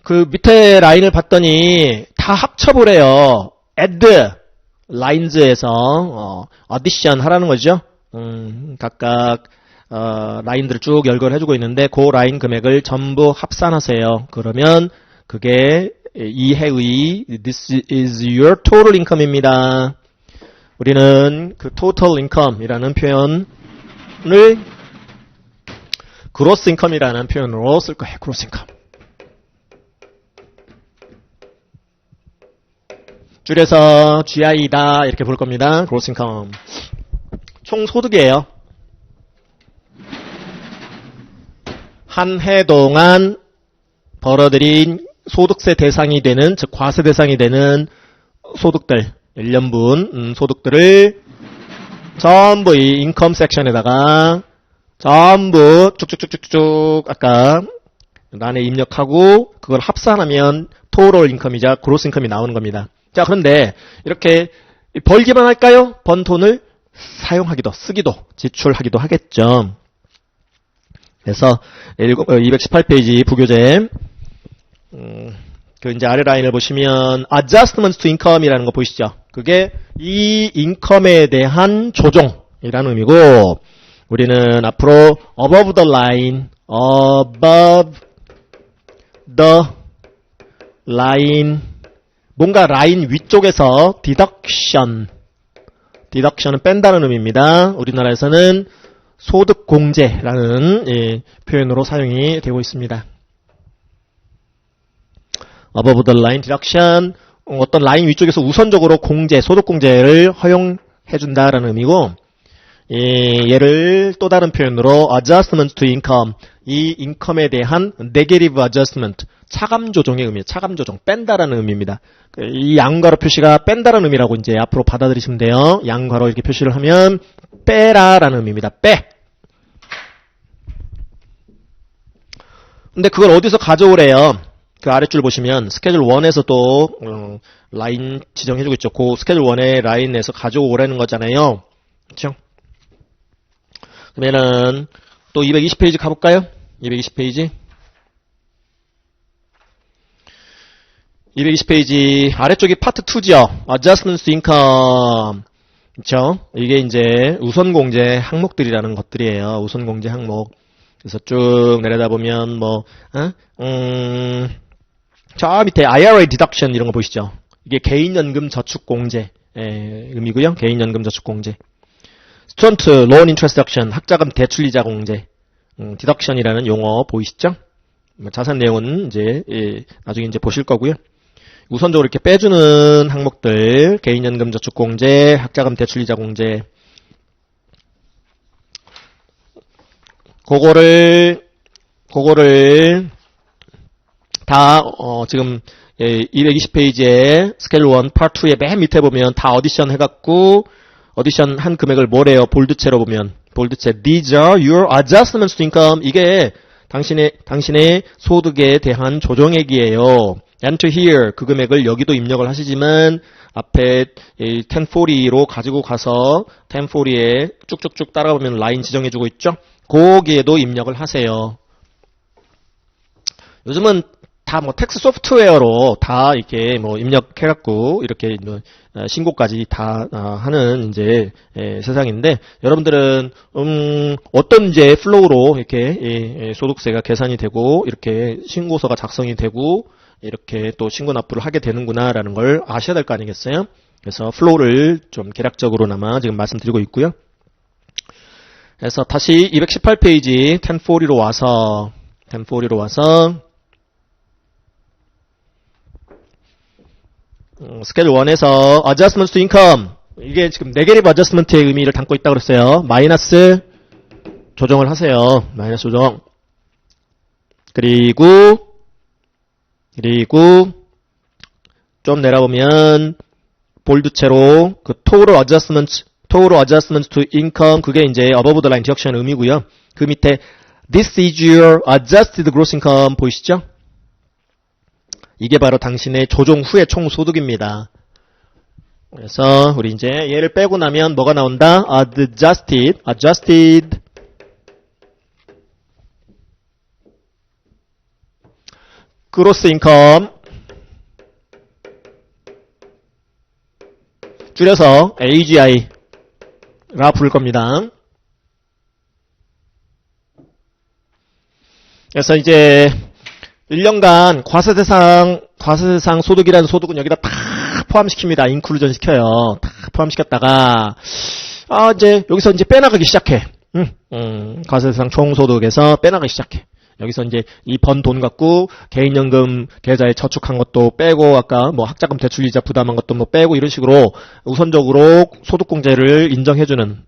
그 밑에 라인을 봤더니 다 합쳐보래요. add lines에서 addition 하라는 거죠. 각각 라인들을 쭉 열거를 해주고 있는데 그 라인 금액을 전부 합산하세요. 그러면 그게 이 해의 this is your total income입니다. 우리는 그 total income이라는 표현을 gross income이라는 표현으로 쓸 거예요. gross income. 줄여서 GI다 이렇게 볼 겁니다. gross income. 총 소득이에요. 한 해 동안 벌어들인 소득세 대상이 되는, 즉 과세 대상이 되는 소득들, 1년분 소득들을 전부 이 인컴 섹션에다가 전부 쭉쭉쭉쭉쭉 아까 란에 입력하고 그걸 합산하면 토럴 인컴이자 그로스 인컴이 나오는 겁니다. 자, 그런데 이렇게 벌기만 할까요? 번 돈을 사용하기도, 쓰기도, 지출하기도 하겠죠. 그래서 218페이지 부교재 그 이제 아래 라인을 보시면 adjustments to income이라는 거 보이시죠? 그게 이 인컴에 대한 조정이라는 의미고, 우리는 앞으로 above the line 뭔가 라인 위쪽에서 deduction은 뺀다는 의미입니다. 우리나라에서는 소득공제라는 표현으로 사용이 되고 있습니다. above the line deduction, 어떤 라인 위쪽에서 우선적으로 공제, 소득공제를 허용해준다라는 의미고, 얘를 또 다른 표현으로 adjustment to income, 이 인컴에 대한 negative adjustment, 차감 조정의 의미, 차감 조정, 뺀다라는 의미입니다. 이 양괄호 표시가 뺀다라는 의미라고 이제 앞으로 받아들이시면 돼요. 양괄호 이렇게 표시를 하면 빼라라는 의미입니다. 빼. 근데 그걸 어디서 가져오래요? 그 아랫줄 보시면 스케줄 1에서도 라인 지정해주고 있죠. 그 스케줄 1의 라인에서 가져오라는 거잖아요. 그렇죠? 그러면은 또 220페이지 가볼까요? 220페이지. 220페이지 아래쪽이 파트 2죠. Adjustments to income. 그렇죠? 이게 이제 우선공제 항목들이라는 것들이에요. 우선공제 항목. 그래서 쭉 내려다 보면 저 밑에 IRA deduction 이런 거 보이시죠? 이게 개인연금 저축공제 의미고요. 개인연금 저축공제. Student loan interest deduction, 학자금 대출이자 공제. deduction이라는 용어 보이시죠? 자세한 내용은 이제 나중에 이제 보실 거고요. 우선적으로 이렇게 빼주는 항목들, 개인연금 저축공제, 학자금 대출이자 공제. 그거를 다 지금 220페이지에 스케줄 1 파트 2의 맨 밑에 보면 다 어디션 해갖고 어디션 한 금액을 뭐래요? 볼드체로 보면 볼드체 These are your adjustments to income. 이게 당신의 소득에 대한 조정액이에요. Enter here 그 금액을 여기도 입력을 하시지만 앞에 1040로 가지고 가서 1040에 쭉쭉쭉 따라가보면 라인 지정해주고 있죠. 거기에도 입력을 하세요. 요즘은 다 뭐 텍스 소프트웨어로 다 이렇게 뭐 입력해갖고 이렇게 신고까지 다 하는 이제 세상인데 여러분들은 어떤 이제 플로우로 이렇게 소득세가 계산이 되고 이렇게 신고서가 작성이 되고 이렇게 또 신고 납부를 하게 되는구나라는 걸 아셔야 될 거 아니겠어요? 그래서 플로우를 좀 개략적으로나마 지금 말씀드리고 있고요. 그래서 다시 218페이지 1040로 와서 스케줄 1에서 adjustments to income 이게 지금 네게티브 어저스먼트의 의미를 담고 있다고 그랬어요. 마이너스 조정을 하세요. 마이너스 조정. 그리고 좀 내려보면 볼드체로 그 total adjustments to income 그게 이제 above the line deduction 의미고요. 그 밑에 this is your adjusted gross income 보이시죠? 이게 바로 당신의 조정 후의 총 소득입니다. 그래서 우리 이제 얘를 빼고 나면 뭐가 나온다? adjusted gross income 줄여서 AGI라 부를 겁니다. 그래서 이제 1년간 과세대상 소득이라는 소득은 여기다 다 포함시킵니다. 인클루전 시켜요. 다 포함시켰다가 이제 여기서 이제 빼나가기 시작해. 과세대상 총소득에서 빼나가기 시작해. 여기서 이제 이 번 돈 갖고 개인연금 계좌에 저축한 것도 빼고 아까 뭐 학자금 대출이자 부담한 것도 뭐 빼고 이런 식으로 우선적으로 소득공제를 인정해주는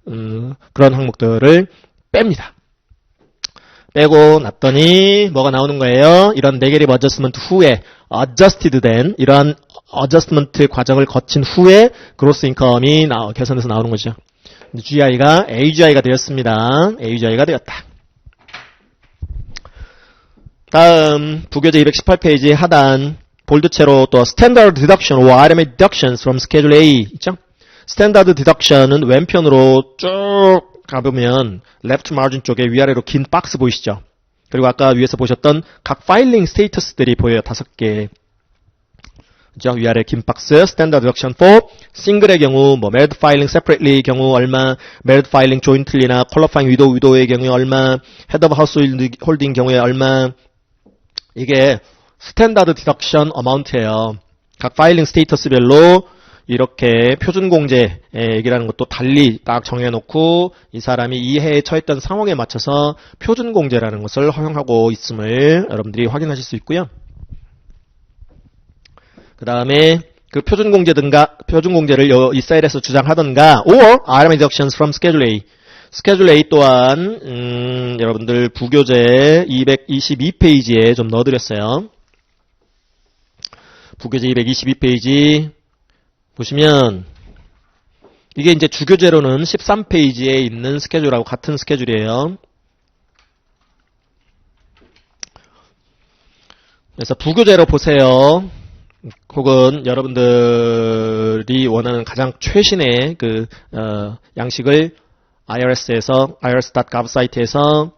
그런 항목들을 뺍니다. 빼고 났더니 뭐가 나오는 거예요? 이런 네게티브 어저스먼트 후에 adjusted 된 이러한 어저스먼트 과정을 거친 후에 그로스 인컴이 계산해서 나오는 거죠. GI가 AGI가 되었습니다. AGI가 되었다. 다음 부교재 218페이지 하단 볼드체로 또 Standard Deduction or Automatic Deductions from Schedule A 있죠? Standard Deduction은 왼편으로 쭉 가보면 레프트 마진 쪽에 위아래로 긴 박스 보이시죠? 그리고 아까 위에서 보셨던 각 파일링 스테이터스들이 보여요. 5개. 그죠? 위아래 긴 박스, Standard Deduction for 싱글의 경우, 뭐 Married Filing Separately 경우 얼마, Married Filing Jointly나 Qualifying Widow의 경우에 얼마, Head of Householding 경우에 얼마. 이게 Standard Deduction Amount예요. 각 파일링 스테이터스별로 이렇게 표준공제 얘기라는 것도 달리 딱 정해놓고 이 사람이 이 해에 처했던 상황에 맞춰서 표준공제라는 것을 허용하고 있음을 여러분들이 확인하실 수 있고요. 그 다음에 그 표준공제를 이 셀에서 주장하던가 or automatic deductions from Schedule A. Schedule A 또한 여러분들 부교재 222페이지에 좀 넣어드렸어요. 부교재 222페이지 보시면 이게 이제 주교재로는 13페이지에 있는 스케줄하고 같은 스케줄이에요. 그래서 부교재로 보세요. 혹은 여러분들이 원하는 가장 최신의 그 양식을 irs.gov 사이트에서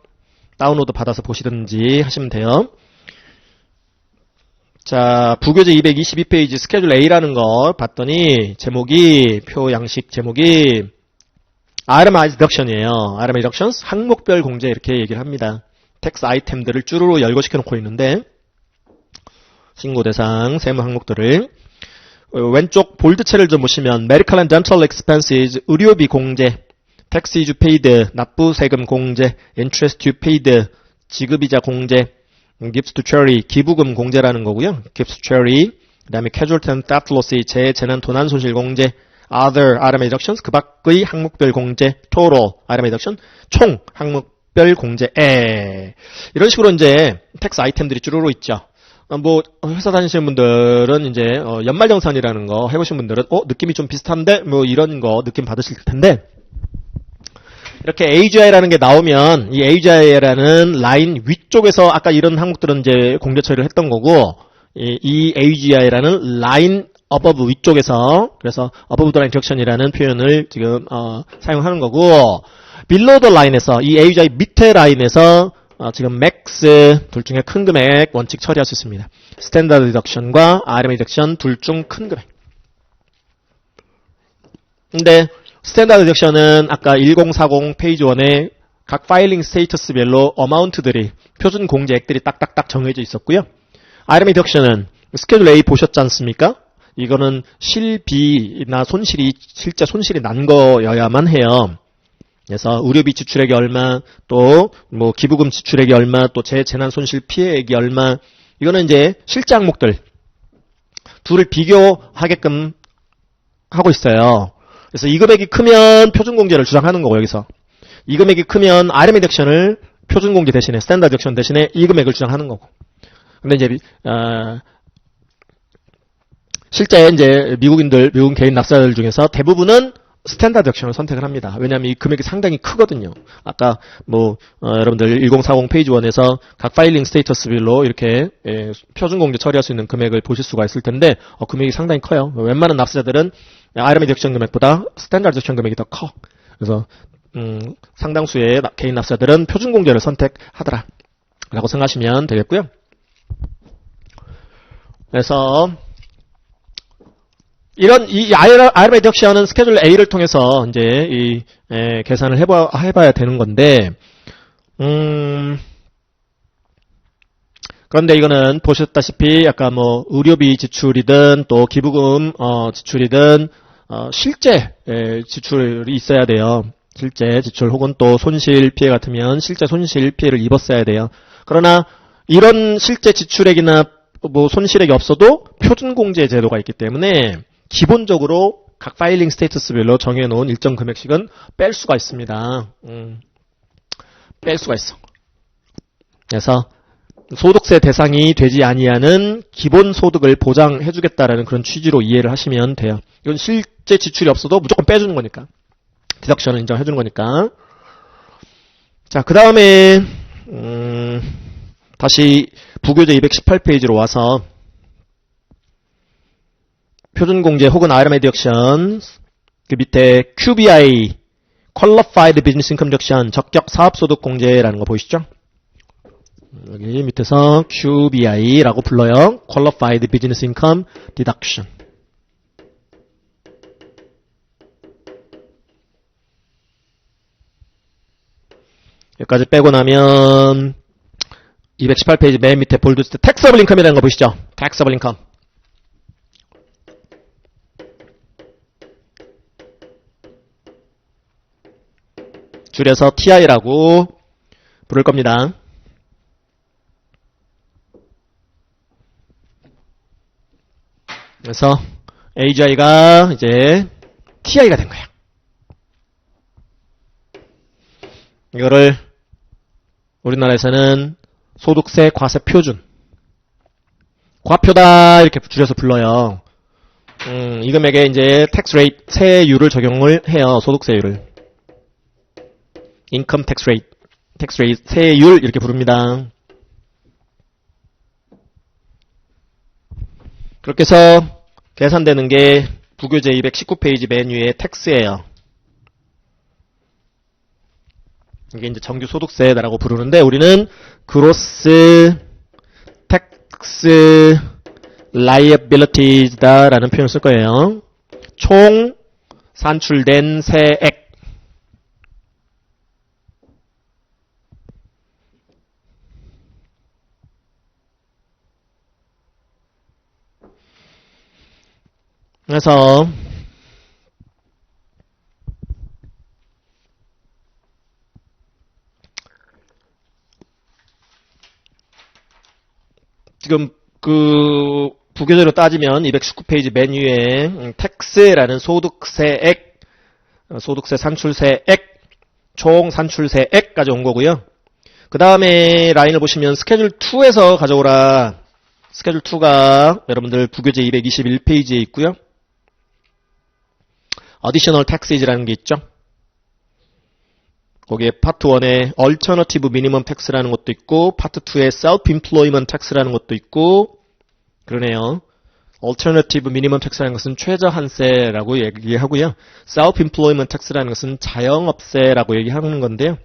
다운로드 받아서 보시든지 하시면 돼요. 자, 부교재 222페이지 스케줄 A라는 걸 봤더니 표 양식 제목이 Itemized Deduction이에요. Itemized Deductions, 항목별 공제 이렇게 얘기를 합니다. 텍스 아이템들을 쭈루로 열거시켜 놓고 있는데 신고 대상 세무 항목들을 왼쪽 볼드체를 좀 보시면 Medical and Dental Expenses, 의료비 공제, Tax is paid, 납부 세금 공제, Interest you paid, 지급이자 공제, Gifts to charity, 기부금 공제라는 거고요. Gifts to charity, 그 다음에 Casualty and Theft Loss, 재난 도난 손실 공제, Other automatic deductions, 그 밖의 항목별 공제, Total automatic deduction, 총 항목 특별 공제에 이런 식으로 이제 텍스 아이템들이 쭈루루 있죠. 뭐 회사 다니시는 분들은 이제 연말정산이라는 거 해보신 분들은 느낌이 좀 비슷한데 뭐 이런 거 느낌 받으실 텐데 이렇게 AGI라는 게 나오면 이 AGI라는 라인 위쪽에서 아까 이런 항목들은 이제 공제 처리를 했던 거고 이 AGI라는 라인 above 위쪽에서 그래서 above the line deduction이라는 표현을 지금 사용하는 거고 below the line에서 이 AGI 밑에 라인에서 지금 max 둘 중에 큰 금액 원칙 처리할 수 있습니다. 스탠다드 디덕션과 RMA 디덕션 둘 중 큰 금액. 근데 스탠다드 디덕션은 아까 1040 페이지 1에 각 파일링 스테이터스별로 어마운트들이 표준 공제액들이 딱딱딱 정해져 있었고요. RMA 디덕션은 스케줄 A 보셨지 않습니까? 이거는 실비나 손실이 실제 손실이 난 거여야만 해요. 그래서 의료비 지출액이 얼마, 또 뭐 기부금 지출액이 얼마, 또 재난 손실 피해액이 얼마, 이거는 이제 실제 항목들 둘을 비교하게끔 하고 있어요. 그래서 이 금액이 크면 표준 공제를 주장하는 거고 여기서 이 금액이 크면 RMA 디덕션을 표준 공제 대신에 스탠다드 디덕션 대신에 이 금액을 주장하는 거고. 근데 이제 실제 이제 미국 개인 납세자들 중에서 대부분은 스탠다드 디덕션을 선택을 합니다. 왜냐하면 이 금액이 상당히 크거든요. 아까 뭐 여러분들 1040 페이지 1에서 각 파일링 스테이터스별로 이렇게 표준 공제 처리할 수 있는 금액을 보실 수가 있을 텐데 금액이 상당히 커요. 웬만한 납세자들은 RMA 디덕션 금액보다 스탠다드 디덕션 금액이 더 커. 그래서 상당수의 개인 납세자들은 표준 공제를 선택하더라 라고 생각하시면 되겠고요. 그래서 이 RMA 디덕션은 스케줄 A를 통해서 이제 계산을 해봐야 되는 건데, 그런데 이거는 보셨다시피 아까 뭐 의료비 지출이든 또 기부금 지출이든 실제 지출이 있어야 돼요. 실제 지출 혹은 또 손실 피해 같으면 실제 손실 피해를 입었어야 돼요. 그러나 이런 실제 지출액이나 뭐 손실액이 없어도 표준 공제 제도가 있기 때문에 기본적으로 각 파일링 스테이터스별로 정해놓은 일정 금액씩은 뺄 수가 있습니다. 뺄 수가 있어. 그래서 소득세 대상이 되지 아니하는 기본 소득을 보장해주겠다라는 그런 취지로 이해를 하시면 돼요. 이건 실제 지출이 없어도 무조건 빼주는 거니까. 디덕션을 인정해주는 거니까. 자, 그 다음에 다시 부교재 218페이지로 와서 표준공제 혹은 RMA 디덕션 그 밑에 QBI Qualified Business Income Deduction 적격 사업소득공제라는 거 보이시죠? 여기 밑에서 QBI라고 불러요. Qualified Business Income Deduction. 여기까지 빼고 나면 218페이지 맨 밑에 볼드 Taxable Income이라는 거 보이시죠? Taxable Income. 줄여서 TI라고 부를 겁니다. 그래서 AGI가 이제 TI가 된 거야. 이거를 우리나라에서는 소득세 과세 표준 과표다 이렇게 줄여서 불러요. 이 금액에 이제 텍스 레이트 세율을 적용을 해요. 소득세율을. 인컴 텍스 레이트 세율 이렇게 부릅니다. 그렇게 해서 계산되는 게 부교재 219페이지 맨 위에 텍스예요. 이게 이제 정규 소득세라고 부르는데 우리는 그로스 텍스 라이어빌리티즈다라는 표현을 쓸 거예요. 총 산출된 세액. 그래서 지금 그 부교재로 따지면 219페이지 맨 위에 텍스라는 소득세액, 소득세 산출세액 총 산출세액 가져온 거고요. 그 다음에 라인을 보시면 스케줄 2에서 가져오라. 스케줄 2가 여러분들 부교재 221페이지에 있고요. Additional Taxes라는 게 있죠. 거기에 파트 1에 Alternative Minimum Tax라는 것도 있고 파트 2에 Self-Employment Tax라는 것도 있고 그러네요. Alternative Minimum Tax라는 것은 최저한세라고 얘기하고요. Self-Employment Tax라는 것은 자영업세라고 얘기하는 건데요.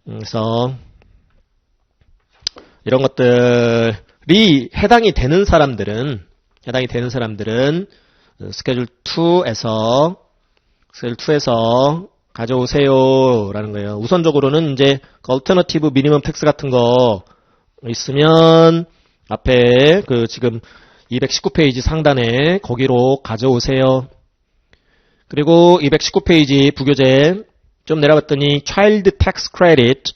그래서 이런 것들이 해당이 되는 사람들은 스케줄 2에서 가져오세요라는 거예요. 우선적으로는 이제 Alternative Minimum Tax 같은 거 있으면 앞에 그 지금 219페이지 상단에 거기로 가져오세요. 그리고 219페이지 부교재 좀 내려봤더니 Child Tax Credit,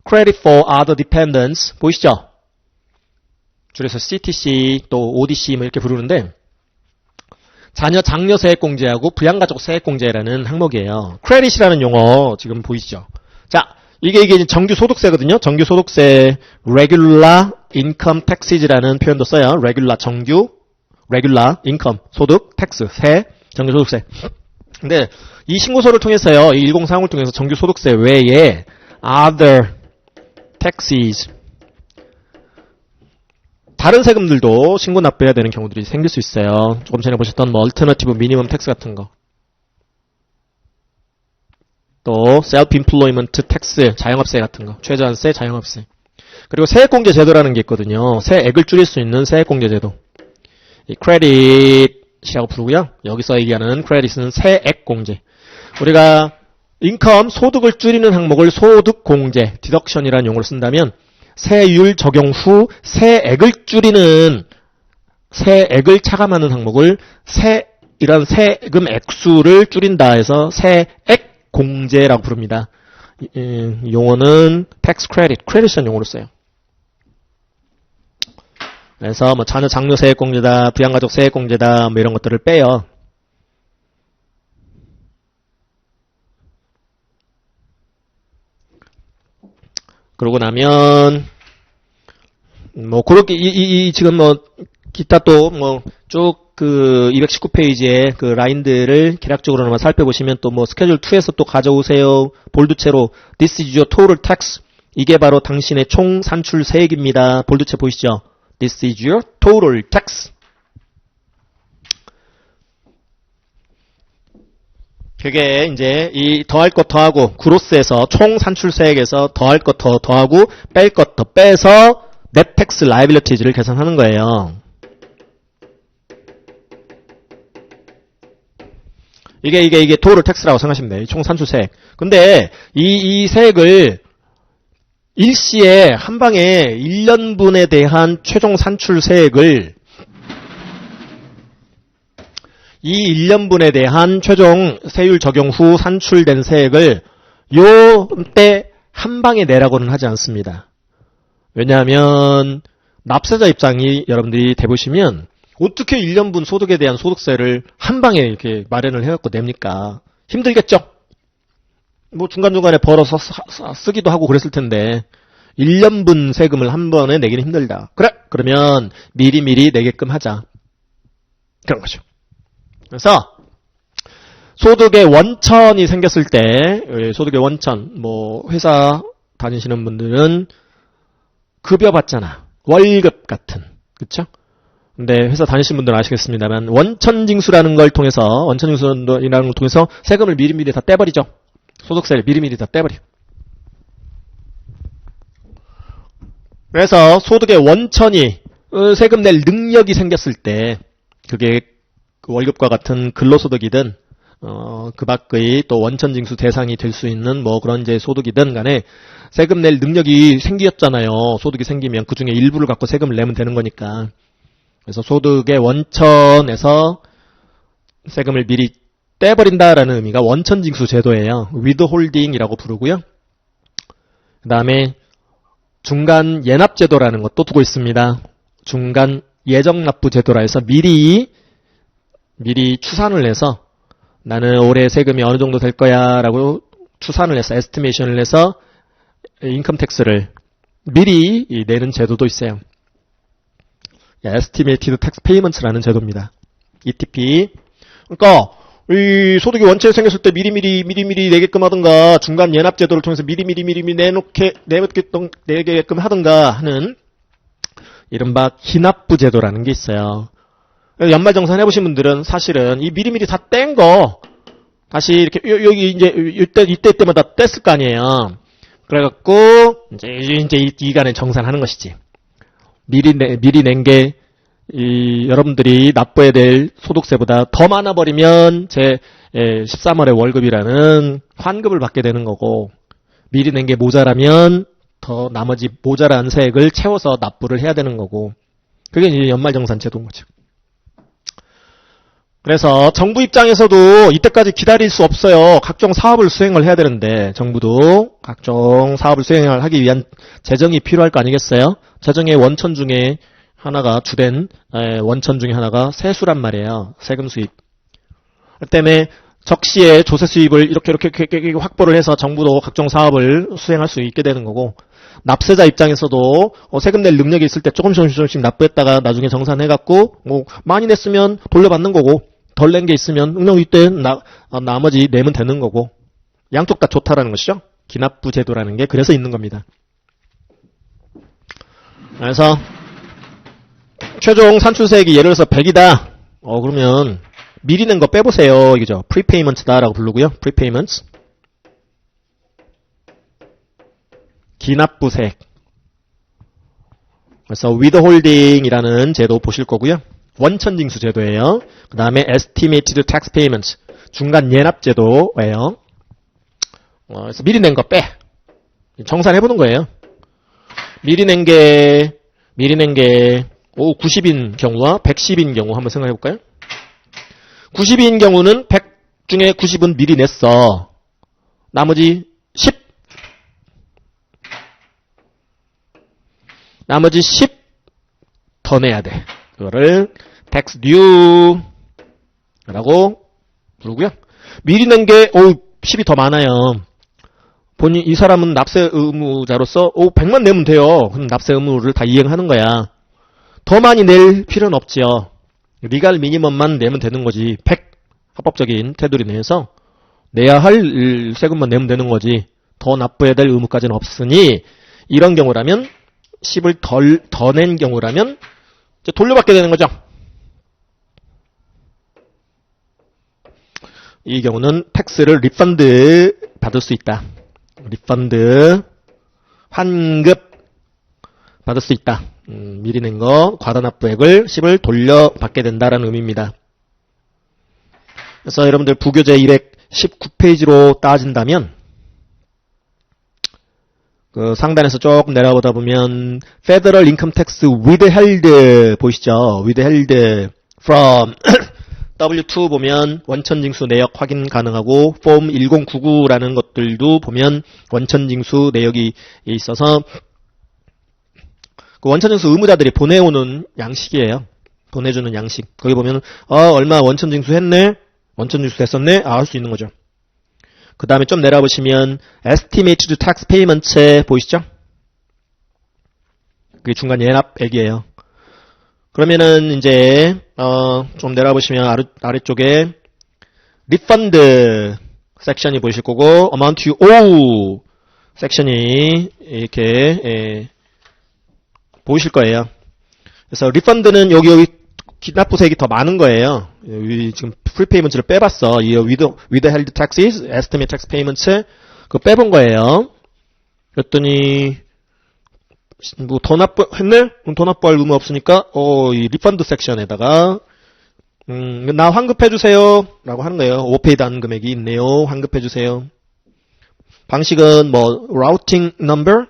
Credit for Other Dependents 보이시죠? 줄여서 CTC 또 ODC 뭐 이렇게 부르는데 자녀 장려 세액공제하고 부양가족 세액공제라는 항목이에요. Credit이라는 용어 지금 보이시죠? 자, 이게 정규 소득세거든요. 정규 소득세 Regular Income Taxes라는 표현도 써요. Regular 정규, Regular Income 소득, Tax 세, 정규 소득세. 근데 이 신고서를 통해서요. 이 1040을 통해서 정규 소득세 외에 Other Taxes 다른 세금들도 신고 납부해야 되는 경우들이 생길 수 있어요. 조금 전에 보셨던 뭐 Alternative Minimum Tax 같은 거. 또 Self-Employment Tax, 자영업세 같은 거. 최저한세, 자영업세. 그리고 세액공제 제도라는 게 있거든요. 세액을 줄일 수 있는 세액공제 제도. 이 크레딧이라고 부르고요. 여기서 얘기하는 크레딧은 세액공제. 우리가 인컴, 소득을 줄이는 항목을 소득공제, 디덕션이라는 용어를 쓴다면 세율 적용 후 세액을 줄이는 세액을 차감하는 항목을 이런 세금 액수를 줄인다 해서 세액공제라고 부릅니다. 용어는 tax credit, credit이라는 용어로 써요. 그래서 뭐 자녀 장려 세액공제다, 부양가족 세액공제다 뭐 이런 것들을 빼요. 그러고 나면 뭐 그렇게 지금 뭐 기타 또 뭐 쭉 그 219페이지에 그 라인들을 개략적으로만 살펴보시면 또 뭐 스케줄 2에서 또 가져오세요. 볼드체로 This is your total tax. 이게 바로 당신의 총 산출 세액입니다. 볼드체 보이시죠? This is your total tax. 그게 이제 이 더할 것 더하고 그로스에서 총 산출세액에서 더할 것 더하고 뺄 것 더 빼서 net tax liabilities를 계산하는 거예요. 이게 total tax라고 생각하시면 돼요. 총 산출세액. 근데 이 세액을 일시에 한 방에 1년분에 대한 최종 산출세액을 이 1년분에 대한 최종 세율 적용 후 산출된 세액을 요때 한 방에 내라고는 하지 않습니다. 왜냐하면 납세자 입장이 여러분들이 대보시면 어떻게 1년분 소득에 대한 소득세를 한 방에 이렇게 마련을 해갖고 냅니까? 힘들겠죠? 뭐 중간중간에 벌어서 쓰기도 하고 그랬을 텐데 1년분 세금을 한 번에 내기는 힘들다. 그래! 그러면 미리미리 내게끔 하자. 그런 거죠. 그래서 소득의 원천이 생겼을 때 소득의 원천 뭐 회사 다니시는 분들은 급여 받잖아. 월급 같은. 그쵸? 근데 회사 다니시는 분들은 아시겠습니다만 원천징수라는 걸 통해서 세금을 미리미리 다 떼버리죠. 소득세를 미리미리 다 떼버려. 그래서 소득의 원천이 세금 낼 능력이 생겼을 때 그게 월급과 같은 근로소득이든 그 밖의 또 원천징수 대상이 될 수 있는 뭐 그런 이제 소득이든 간에 세금 낼 능력이 생겼잖아요. 소득이 생기면 그 중에 일부를 갖고 세금을 내면 되는 거니까. 그래서 소득의 원천에서 세금을 미리 떼버린다라는 의미가 원천징수 제도예요. withholding이라고 부르고요. 그 다음에 중간 예납 제도라는 것도 두고 있습니다. 중간 예정 납부 제도라 해서 미리 추산을 해서 나는 올해 세금이 어느 정도 될 거야 라고 추산을 해서 에스티메이션을 해서 인컴 텍스를 미리 내는 제도도 있어요. Estimated Tax Payments라는 제도입니다. ETP. 그러니까 이 소득이 원체 생겼을 때 미리미리 내게끔 하든가 중간 연합 제도를 통해서 미리미리 내게끔 하든가 하는 이른바 기납부 제도라는 게 있어요. 연말정산 해보신 분들은 사실은 이 미리미리 다 뗀 거 다시 이렇게 여기 이제 이때마다 뗐을 거 아니에요. 그래갖고 이제 이 기간에 정산하는 것이지. 미리 낸 게 여러분들이 납부해야 될 소득세보다 더 많아버리면 제 13월의 월급이라는 환급을 받게 되는 거고, 미리 낸 게 모자라면 더 나머지 모자란 세액을 채워서 납부를 해야 되는 거고, 그게 이제 연말정산 제도인 거죠. 그래서 정부 입장에서도 이때까지 기다릴 수 없어요. 각종 사업을 수행을 해야 되는데, 정부도 각종 사업을 수행을 하기 위한 재정이 필요할 거 아니겠어요? 재정의 원천 중에 하나가 주된 원천 중에 하나가 세수란 말이에요. 세금 수입. 그 때문에 적시에 조세 수입을 이렇게 확보를 해서 정부도 각종 사업을 수행할 수 있게 되는 거고, 납세자 입장에서도 세금 낼 능력이 있을 때 조금씩 납부했다가 나중에 정산해갖고 뭐 많이 냈으면 돌려받는 거고, 덜 낸 게 있으면 이때 나머지 내면 되는 거고, 양쪽 다 좋다라는 것이죠. 기납부 제도라는 게 그래서 있는 겁니다. 그래서 최종 산출세액이 예를 들어서 100이다. 그러면 미리 낸 거 빼보세요. 이거죠. 프리페이먼트다라고 부르고요. 프리페이먼트. 기납부세액. 그래서 withholding이라는 제도 보실 거고요. 원천징수 제도예요. 그 다음에 estimated tax payment. 중간 예납 제도예요. 그래서 미리 낸 거 빼. 정산해보는 거예요. 미리 낸 게 90인 경우와 110인 경우 한번 생각해 볼까요? 90인 경우는 100 중에 90은 미리 냈어. 나머지 10 더 내야 돼. 그거를 tax due 라고 부르고요. 미리 낸 게 10이 더 많아요. 이 사람은 납세 의무자로서 100만 내면 돼요. 그럼 납세 의무를 다 이행하는 거야. 더 많이 낼 필요는 없지요. 리갈 미니멈만 내면 되는 거지. 100 합법적인 테두리 내에서 내야 할 세금만 내면 되는 거지. 더 납부해야 될 의무까지는 없으니, 이런 경우라면 10을 더 낸 경우라면 이제 돌려받게 되는 거죠. 이 경우는 텍스를 리펀드 받을 수 있다. 리펀드, 환급 받을 수 있다. 미리 낸 거 과다납부액을 10을 돌려받게 된다라는 의미입니다. 그래서 여러분들 부교재 219페이지로 따진다면 그 상단에서 조금 내려보다 보면 Federal Income Tax Withheld 보이시죠? Withheld from W2 보면 원천징수 내역 확인 가능하고, 폼 1099라는 것들도 보면 원천징수 내역이 있어서 그 원천징수 의무자들이 보내오는 양식이에요. 보내주는 양식. 거기 보면 얼마 원천징수 했네? 원천징수 됐었네? 알 수 있는 거죠. 그 다음에 좀 내려보시면 Estimated Tax Payment 보이시죠? 그게 중간 예납액이에요. 그러면은 이제 좀 내려보시면 아래쪽에 Refund 섹션이 보이실 거고, Amount you owe 섹션이 이렇게 보이실 거예요. 그래서 Refund는 여기 기납부세액이 더 많은 거예요. 여기 지금 프리페이먼트를 빼봤어. 이 withheld taxes, estimate tax payments 그거 빼본 거예요. 그랬더니 뭐 더 납부했네? 그럼 더 납부할 의무 없으니까 이 리펀드 섹션에다가 나 환급해주세요 라고 하는 거예요. 오페이드한 금액이 있네요. 환급해주세요. 방식은 뭐 routing number,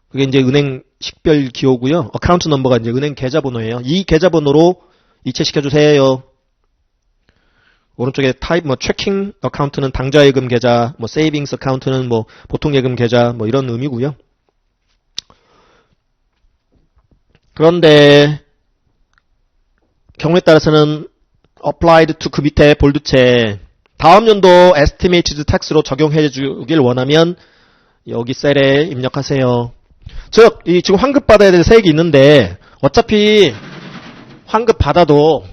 그게 이제 은행 식별 기호고요. account number가 이제 은행 계좌번호예요. 이 계좌번호로 이체시켜주세요. 오른쪽에 타입 뭐 checking account는 당좌예금 계좌, 뭐 savings account는 뭐 보통예금 계좌, 뭐 이런 의미고요. 그런데 경우에 따라서는 applied to 그 밑에 볼드체 다음 연도 estimated tax로 적용해 주길 원하면 여기 셀에 입력하세요. 즉, 이 지금 환급 받아야 될 세액이 있는데 어차피 환급 받아도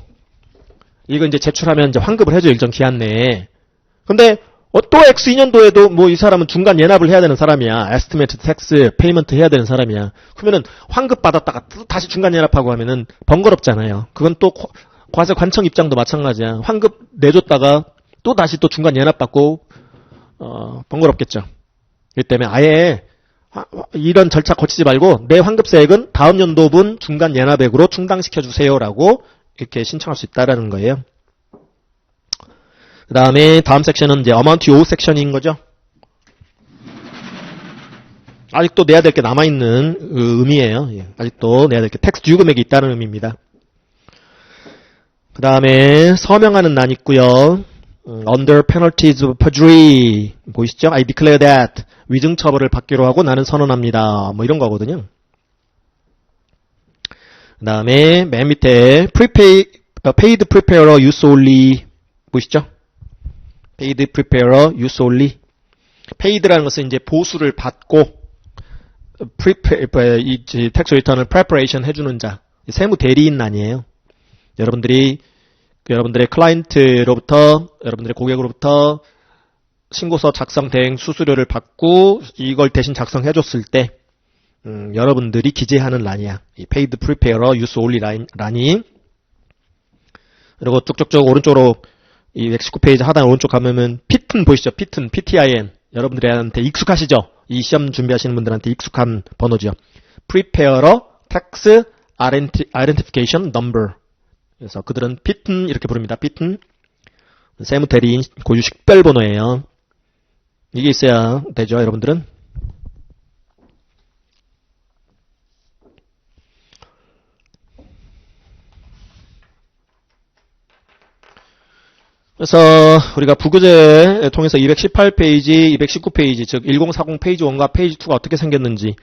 이거 이제 제출하면 이제 환급을 해줘 일정 기한 내에. 근데 또 X 2년도에도 뭐 이 사람은 중간 예납을 해야 되는 사람이야. estimate tax payment 해야 되는 사람이야. 그러면은 환급 받았다가 다시 중간 예납하고 하면은 번거롭잖아요. 그건 또 과세 관청 입장도 마찬가지야. 환급 내줬다가 또 다시 또 중간 예납 받고 번거롭겠죠. 그렇기 때문에 아예 이런 절차 거치지 말고 내 환급세액은 다음 연도분 중간 예납액으로 충당시켜 주세요라고 이렇게 신청할 수 있다라는 거예요. 그 다음에 다음 섹션은 이제 amount to owe 섹션인 거죠. 아직도 내야 될 게 남아있는 의미예요. 아직도 내야 될 게 텍스 듀 금액이 있다는 의미입니다. 그 다음에 서명하는 난 있고요. under penalties of perjury 보이시죠? I declare that 위증 처벌을 받기로 하고 나는 선언합니다. 뭐 이런 거거든요. 그 다음에 맨 밑에 paid preparer use only 보이시죠? paid preparer use only. paid라는 것은 이제 보수를 받고 이 텍스 리턴을 preparation 해주는 자, 세무 대리인란이에요. 여러분들의 클라이언트로부터, 여러분들의 고객으로부터 신고서 작성 대행 수수료를 받고 이걸 대신 작성해줬을 때 여러분들이 기재하는 란이야. 이 paid preparer use only 란이. 그리고 쭉쭉쭉 오른쪽으로 이 119페이지 하단 오른쪽 가면은 PTIN 보이시죠? PTIN, PTIN. 여러분들한테 익숙하시죠? 이 시험 준비하시는 분들한테 익숙한 번호죠. Preparer Tax Identification Number. 그래서 그들은 PTIN 이렇게 부릅니다. PTIN. 세무대리인 고유 식별번호예요. 이게 있어야 되죠, 여러분들은. 그래서 우리가 부교재 통해서 218페이지, 219페이지, 즉 1040 페이지 1과 페이지 2가 어떻게 생겼는지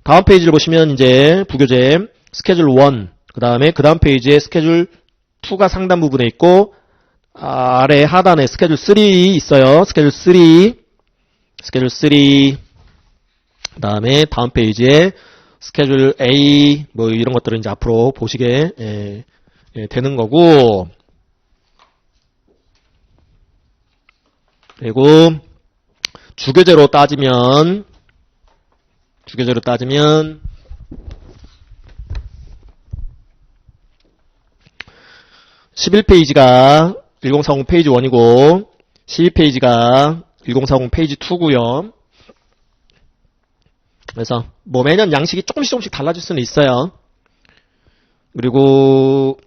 다음 페이지를 보시면 이제 부교재 스케줄 1, 그 다음 페이지에 스케줄 2가 상단 부분에 있고 아래 하단에 스케줄 3 있어요. 스케줄 3, 그 다음 페이지에 스케줄 A 뭐 이런 것들은 이제 앞으로 보시게 되는 거고. 그리고 주교재로 따지면 11페이지가 1040 페이지 1이고 12페이지가 1040 페이지 2고요. 그래서 뭐 매년 양식이 조금씩 달라질 수는 있어요. 그리고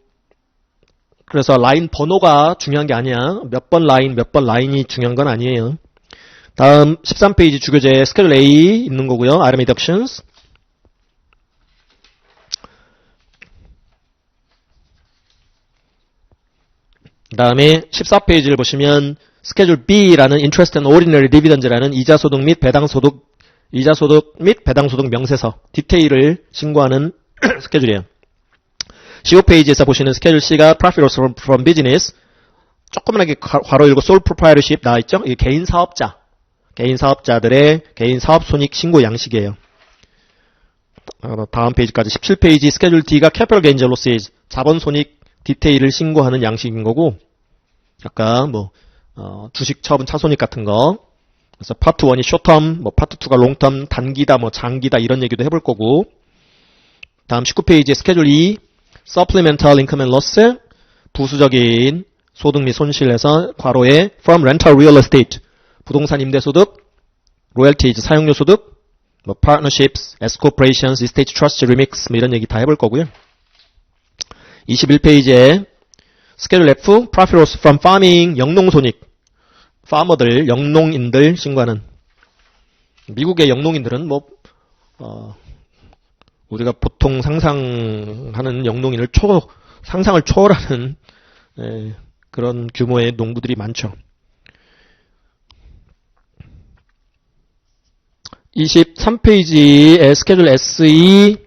그래서 라인 번호가 중요한 게 아니야. 몇 번 라인이 중요한 건 아니에요. 다음 13페이지 주교재 스케줄 A 있는 거고요. Item Deductions. 그 다음에 14페이지를 보시면 스케줄 B라는 Interest and Ordinary Dividend라는 이자소득 및 배당소득 명세서 디테일을 신고하는 스케줄이에요. 15페이지에서 보시는 스케줄 C가 Profit Loss from Business. 조그만하게 괄호 열고 Sole Proprietorship 나와있죠? 이게 개인 사업자들의 개인 사업 손익 신고 양식이에요. 다음 페이지까지 17페이지 스케줄 D가 Capital Gains and Losses. 자본 손익 디테일을 신고하는 양식인 거고, 아까 뭐 주식 처분 차손익 같은 거. 그래서 파트 1이 short-term, 뭐 파트 2가 long-term, 단기다, 뭐 장기다 이런 얘기도 해볼 거고. 다음 19페이지에 스케줄 E Supplemental Income and Loss, 부수적인 소득 및 손실에서 괄호에 From Rental Real Estate, 부동산 임대소득, Royalties, 사용료 소득, 뭐 Partnerships, S Corporations, Estate Trust, Remix 뭐 이런 얘기 다 해볼 거고요. 21페이지에 스케줄 F Profit Loss from Farming, 영농손익, 파머들, 영농인들 신고하는. 미국의 영농인들은 뭐 우리가 보통 상상하는 영농인을 상상을 초월하는 그런 규모의 농부들이 많죠. 23페이지에 스케줄 SE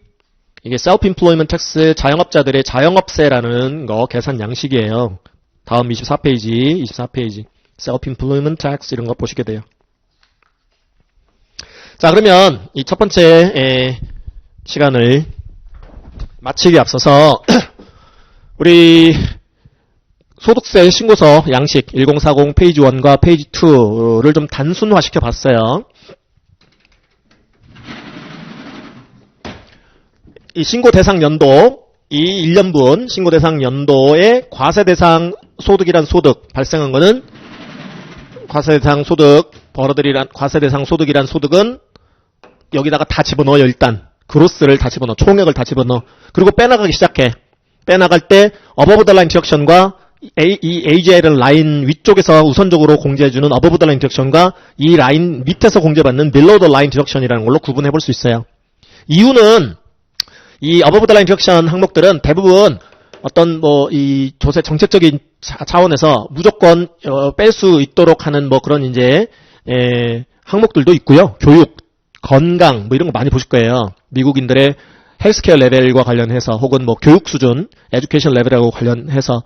이게 Self-Employment Tax 자영업자들의 자영업세라는 거 계산 양식이에요. 다음 24페이지 self-employment tax 이런 거 보시게 돼요. 자, 그러면 이 첫 번째 시간을 마치기 앞서서 우리 소득세 신고서 양식 1040 페이지 1과 페이지 2를 좀 단순화시켜 봤어요. 이 신고 대상 연도, 이 1년분 신고 대상 연도에 과세 대상 소득이란 소득 발생한 거는 과세 대상 소득, 벌어들이란 과세 대상 소득이란 소득은 여기다가 다 집어넣어요. 일단 그로스를 다 집어넣어, 총액을 다 집어넣어. 그리고 빼나가기 시작해. 빼나갈 때 above the line 디덕션과 이 AGI를 라인 위쪽에서 우선적으로 공제해주는 above the line 디덕션과 이 라인 밑에서 공제받는 below the line 디덕션이라는 걸로 구분해 볼 수 있어요. 이유는 이 above the line 디덕션 항목들은 대부분 어떤 이 조세 정책적인 차원에서 무조건 뺄 수 있도록 하는 그런 이제 항목들도 있고요. 교육, 건강 이런 거 많이 보실 거예요. 미국인들의 헬스케어 레벨과 관련해서 혹은 교육 수준, 에듀케이션 레벨하고 관련해서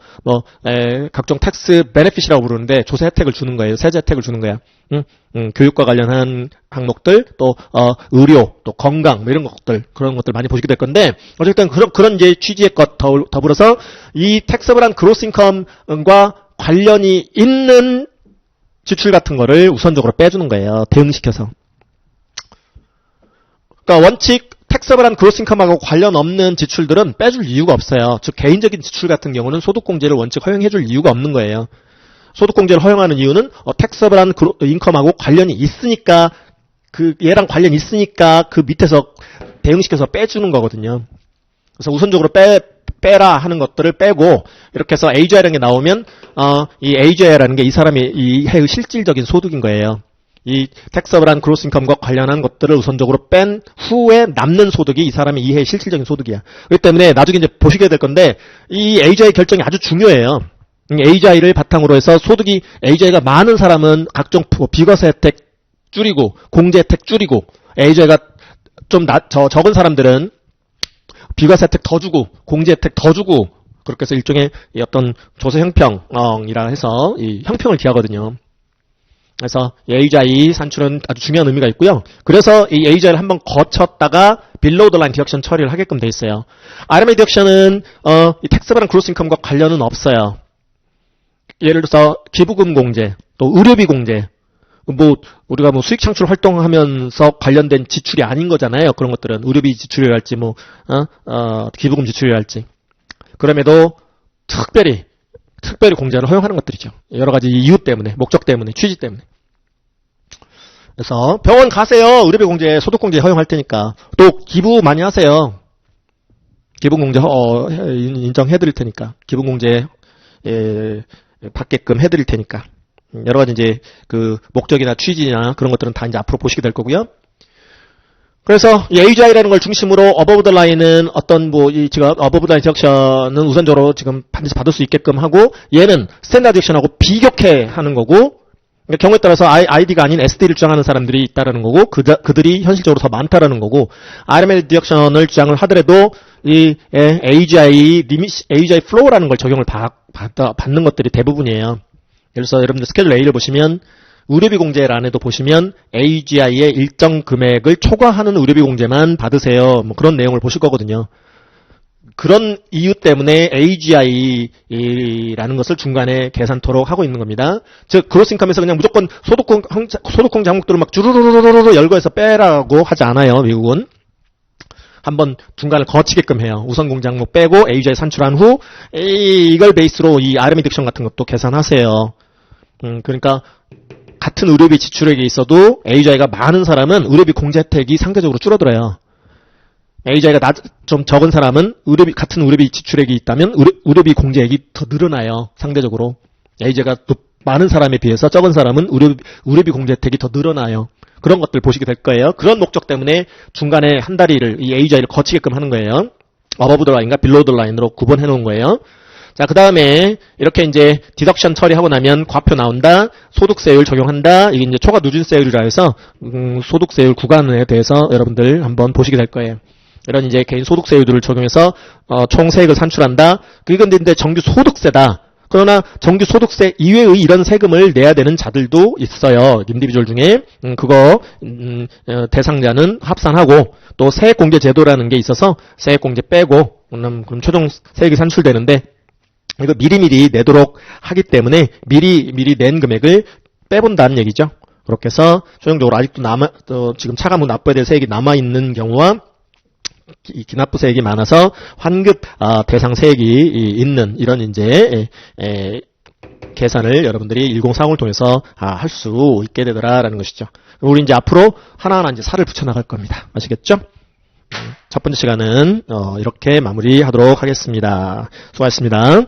각종 텍스 베네핏이라고 부르는데 조세 혜택을 주는 거예요. 세제 혜택을 주는 거야. 교육과 관련한 항목들, 또 의료, 또 건강 이런 것들, 그런 것들 많이 보시게 될 건데 어쨌든 그런 이제 취지의 것 더불어서 이 텍서블한 그로스 인컴과 관련이 있는 지출 같은 거를 우선적으로 빼주는 거예요. 대응시켜서. 그러니까 원칙 텍서블한 그로스 인컴하고 관련 없는 지출들은 빼줄 이유가 없어요. 즉 개인적인 지출 같은 경우는 소득공제를 원칙 허용해줄 이유가 없는 거예요. 소득공제를 허용하는 이유는 텍서블한 인컴하고 관련이 있으니까 얘랑 관련이 있으니까 그 밑에서 대응시켜서 빼주는 거거든요. 그래서 우선적으로 빼라 하는 것들을 빼고 이렇게 해서 AGI라는 게 나오면 이 AGI라는 게 이 사람이 이 해의 실질적인 소득인 거예요. 이 텍서블한 그로스 인컴과 관련한 것들을 우선적으로 뺀 후에 남는 소득이 이 사람의 이해의 실질적인 소득이야. 그렇기 때문에 나중에 이제 보시게 될 건데 이 AGI 결정이 아주 중요해요. AGI를 바탕으로 해서 소득이 AGI가 많은 사람은 각종 비과세 혜택 줄이고 공제 혜택 줄이고 AGI가 좀 적은 사람들은 비과세 혜택 더 주고 공제 혜택 더 주고 그렇게 해서 일종의 어떤 조세 형평이라 해서 이 형평을 기하거든요. 그래서 AGI 산출은 아주 중요한 의미가 있고요. 그래서 이 AGI를 한번 거쳤다가 below the line 디덕션 처리를 하게끔 돼 있어요. RMA 디덕션은 이 텍서블한 그로스 인컴과 관련은 없어요. 예를 들어서 기부금 공제, 또 의료비 공제, 우리가 수익 창출 활동하면서 관련된 지출이 아닌 거잖아요. 그런 것들은 의료비 지출이랄지 기부금 지출이랄지. 그럼에도 특별히 공제를 허용하는 것들이죠. 여러 가지 이유 때문에, 목적 때문에, 취지 때문에. 그래서 병원 가세요. 의료비 공제, 소득 공제 허용할 테니까. 또 기부 많이 하세요. 기부 공제 인정해 드릴 테니까. 기부 공제 받게끔 해 드릴 테니까. 여러 가지 이제 그 목적이나 취지나 그런 것들은 다 이제 앞으로 보시게 될 거고요. 그래서 이 AGI라는 걸 중심으로 above the line은 어떤 지금 above the line 디덕션은 우선적으로 지금 반드시 받을 수 있게끔 하고 얘는 스탠다드 디덕션하고 비교해 하는 거고 그러니까 경우에 따라서 ID가 아닌 SD를 주장하는 사람들이 있다라는 거고 그들이 현실적으로 더 많다라는 거고 RML 디덕션을 주장을 하더라도 이 AGI flow라는 걸 적용을 받는 것들이 대부분이에요. 그래서 여러분들 스케줄 A를 보시면 의료비 공제란에도 보시면 AGI의 일정 금액을 초과하는 의료비 공제만 받으세요. 그런 내용을 보실 거거든요. 그런 이유 때문에 AGI라는 것을 중간에 계산토록 하고 있는 겁니다. 즉 그로스 인컴에서 그냥 무조건 소득공제 항목들을 막 주르르르르 열거해서 빼라고 하지 않아요. 미국은. 한번 중간을 거치게끔 해요. 우선 공제 항목 빼고 AGI 산출한 후 이걸 베이스로 이 RMA 디덕션 같은 것도 계산하세요. 그러니까 같은 의료비 지출액에 있어도 AGI가 많은 사람은 의료비 공제 혜택이 상대적으로 줄어들어요. AGI가 좀 적은 사람은 같은 의료비 지출액이 있다면 의료비 공제액이 더 늘어나요. 상대적으로. AGI가 많은 사람에 비해서 적은 사람은 의료비 공제 혜택이 더 늘어나요. 그런 것들 보시게 될 거예요. 그런 목적 때문에 중간에 한 다리를 이 AGI를 거치게끔 하는 거예요. above the line과 below the line으로 구분해 놓은 거예요. 자, 그 다음에 이렇게 이제 디덕션 처리하고 나면 과표 나온다, 소득세율 적용한다. 이게 이제 초과 누진세율이라 해서 소득세율 구간에 대해서 여러분들 한번 보시게 될 거예요. 이런 이제 개인 소득세율들을 적용해서 총 세액을 산출한다. 그게 근데 정규 소득세다. 그러나 정규소득세 이외의 이런 세금을 내야 되는 자들도 있어요. 인디비주얼 중에. 그거 대상자는 합산하고 또 세액공제 제도라는 게 있어서 세액공제 빼고 그럼 최종 세액이 산출되는데 이거 미리미리 내도록 하기 때문에 미리 낸 금액을 빼본다는 얘기죠. 그렇게 해서 최종적으로 아직도 지금 차감후 납부해야 될 세액이 남아있는 경우와 기납부 세액이 많아서 환급 대상 세액이 있는 이런 이제 계산을 여러분들이 1040을 통해서 할 수 있게 되더라라는 것이죠. 우리 이제 앞으로 하나하나 이제 살을 붙여 나갈 겁니다. 아시겠죠? 첫 번째 시간은 이렇게 마무리하도록 하겠습니다. 수고하셨습니다.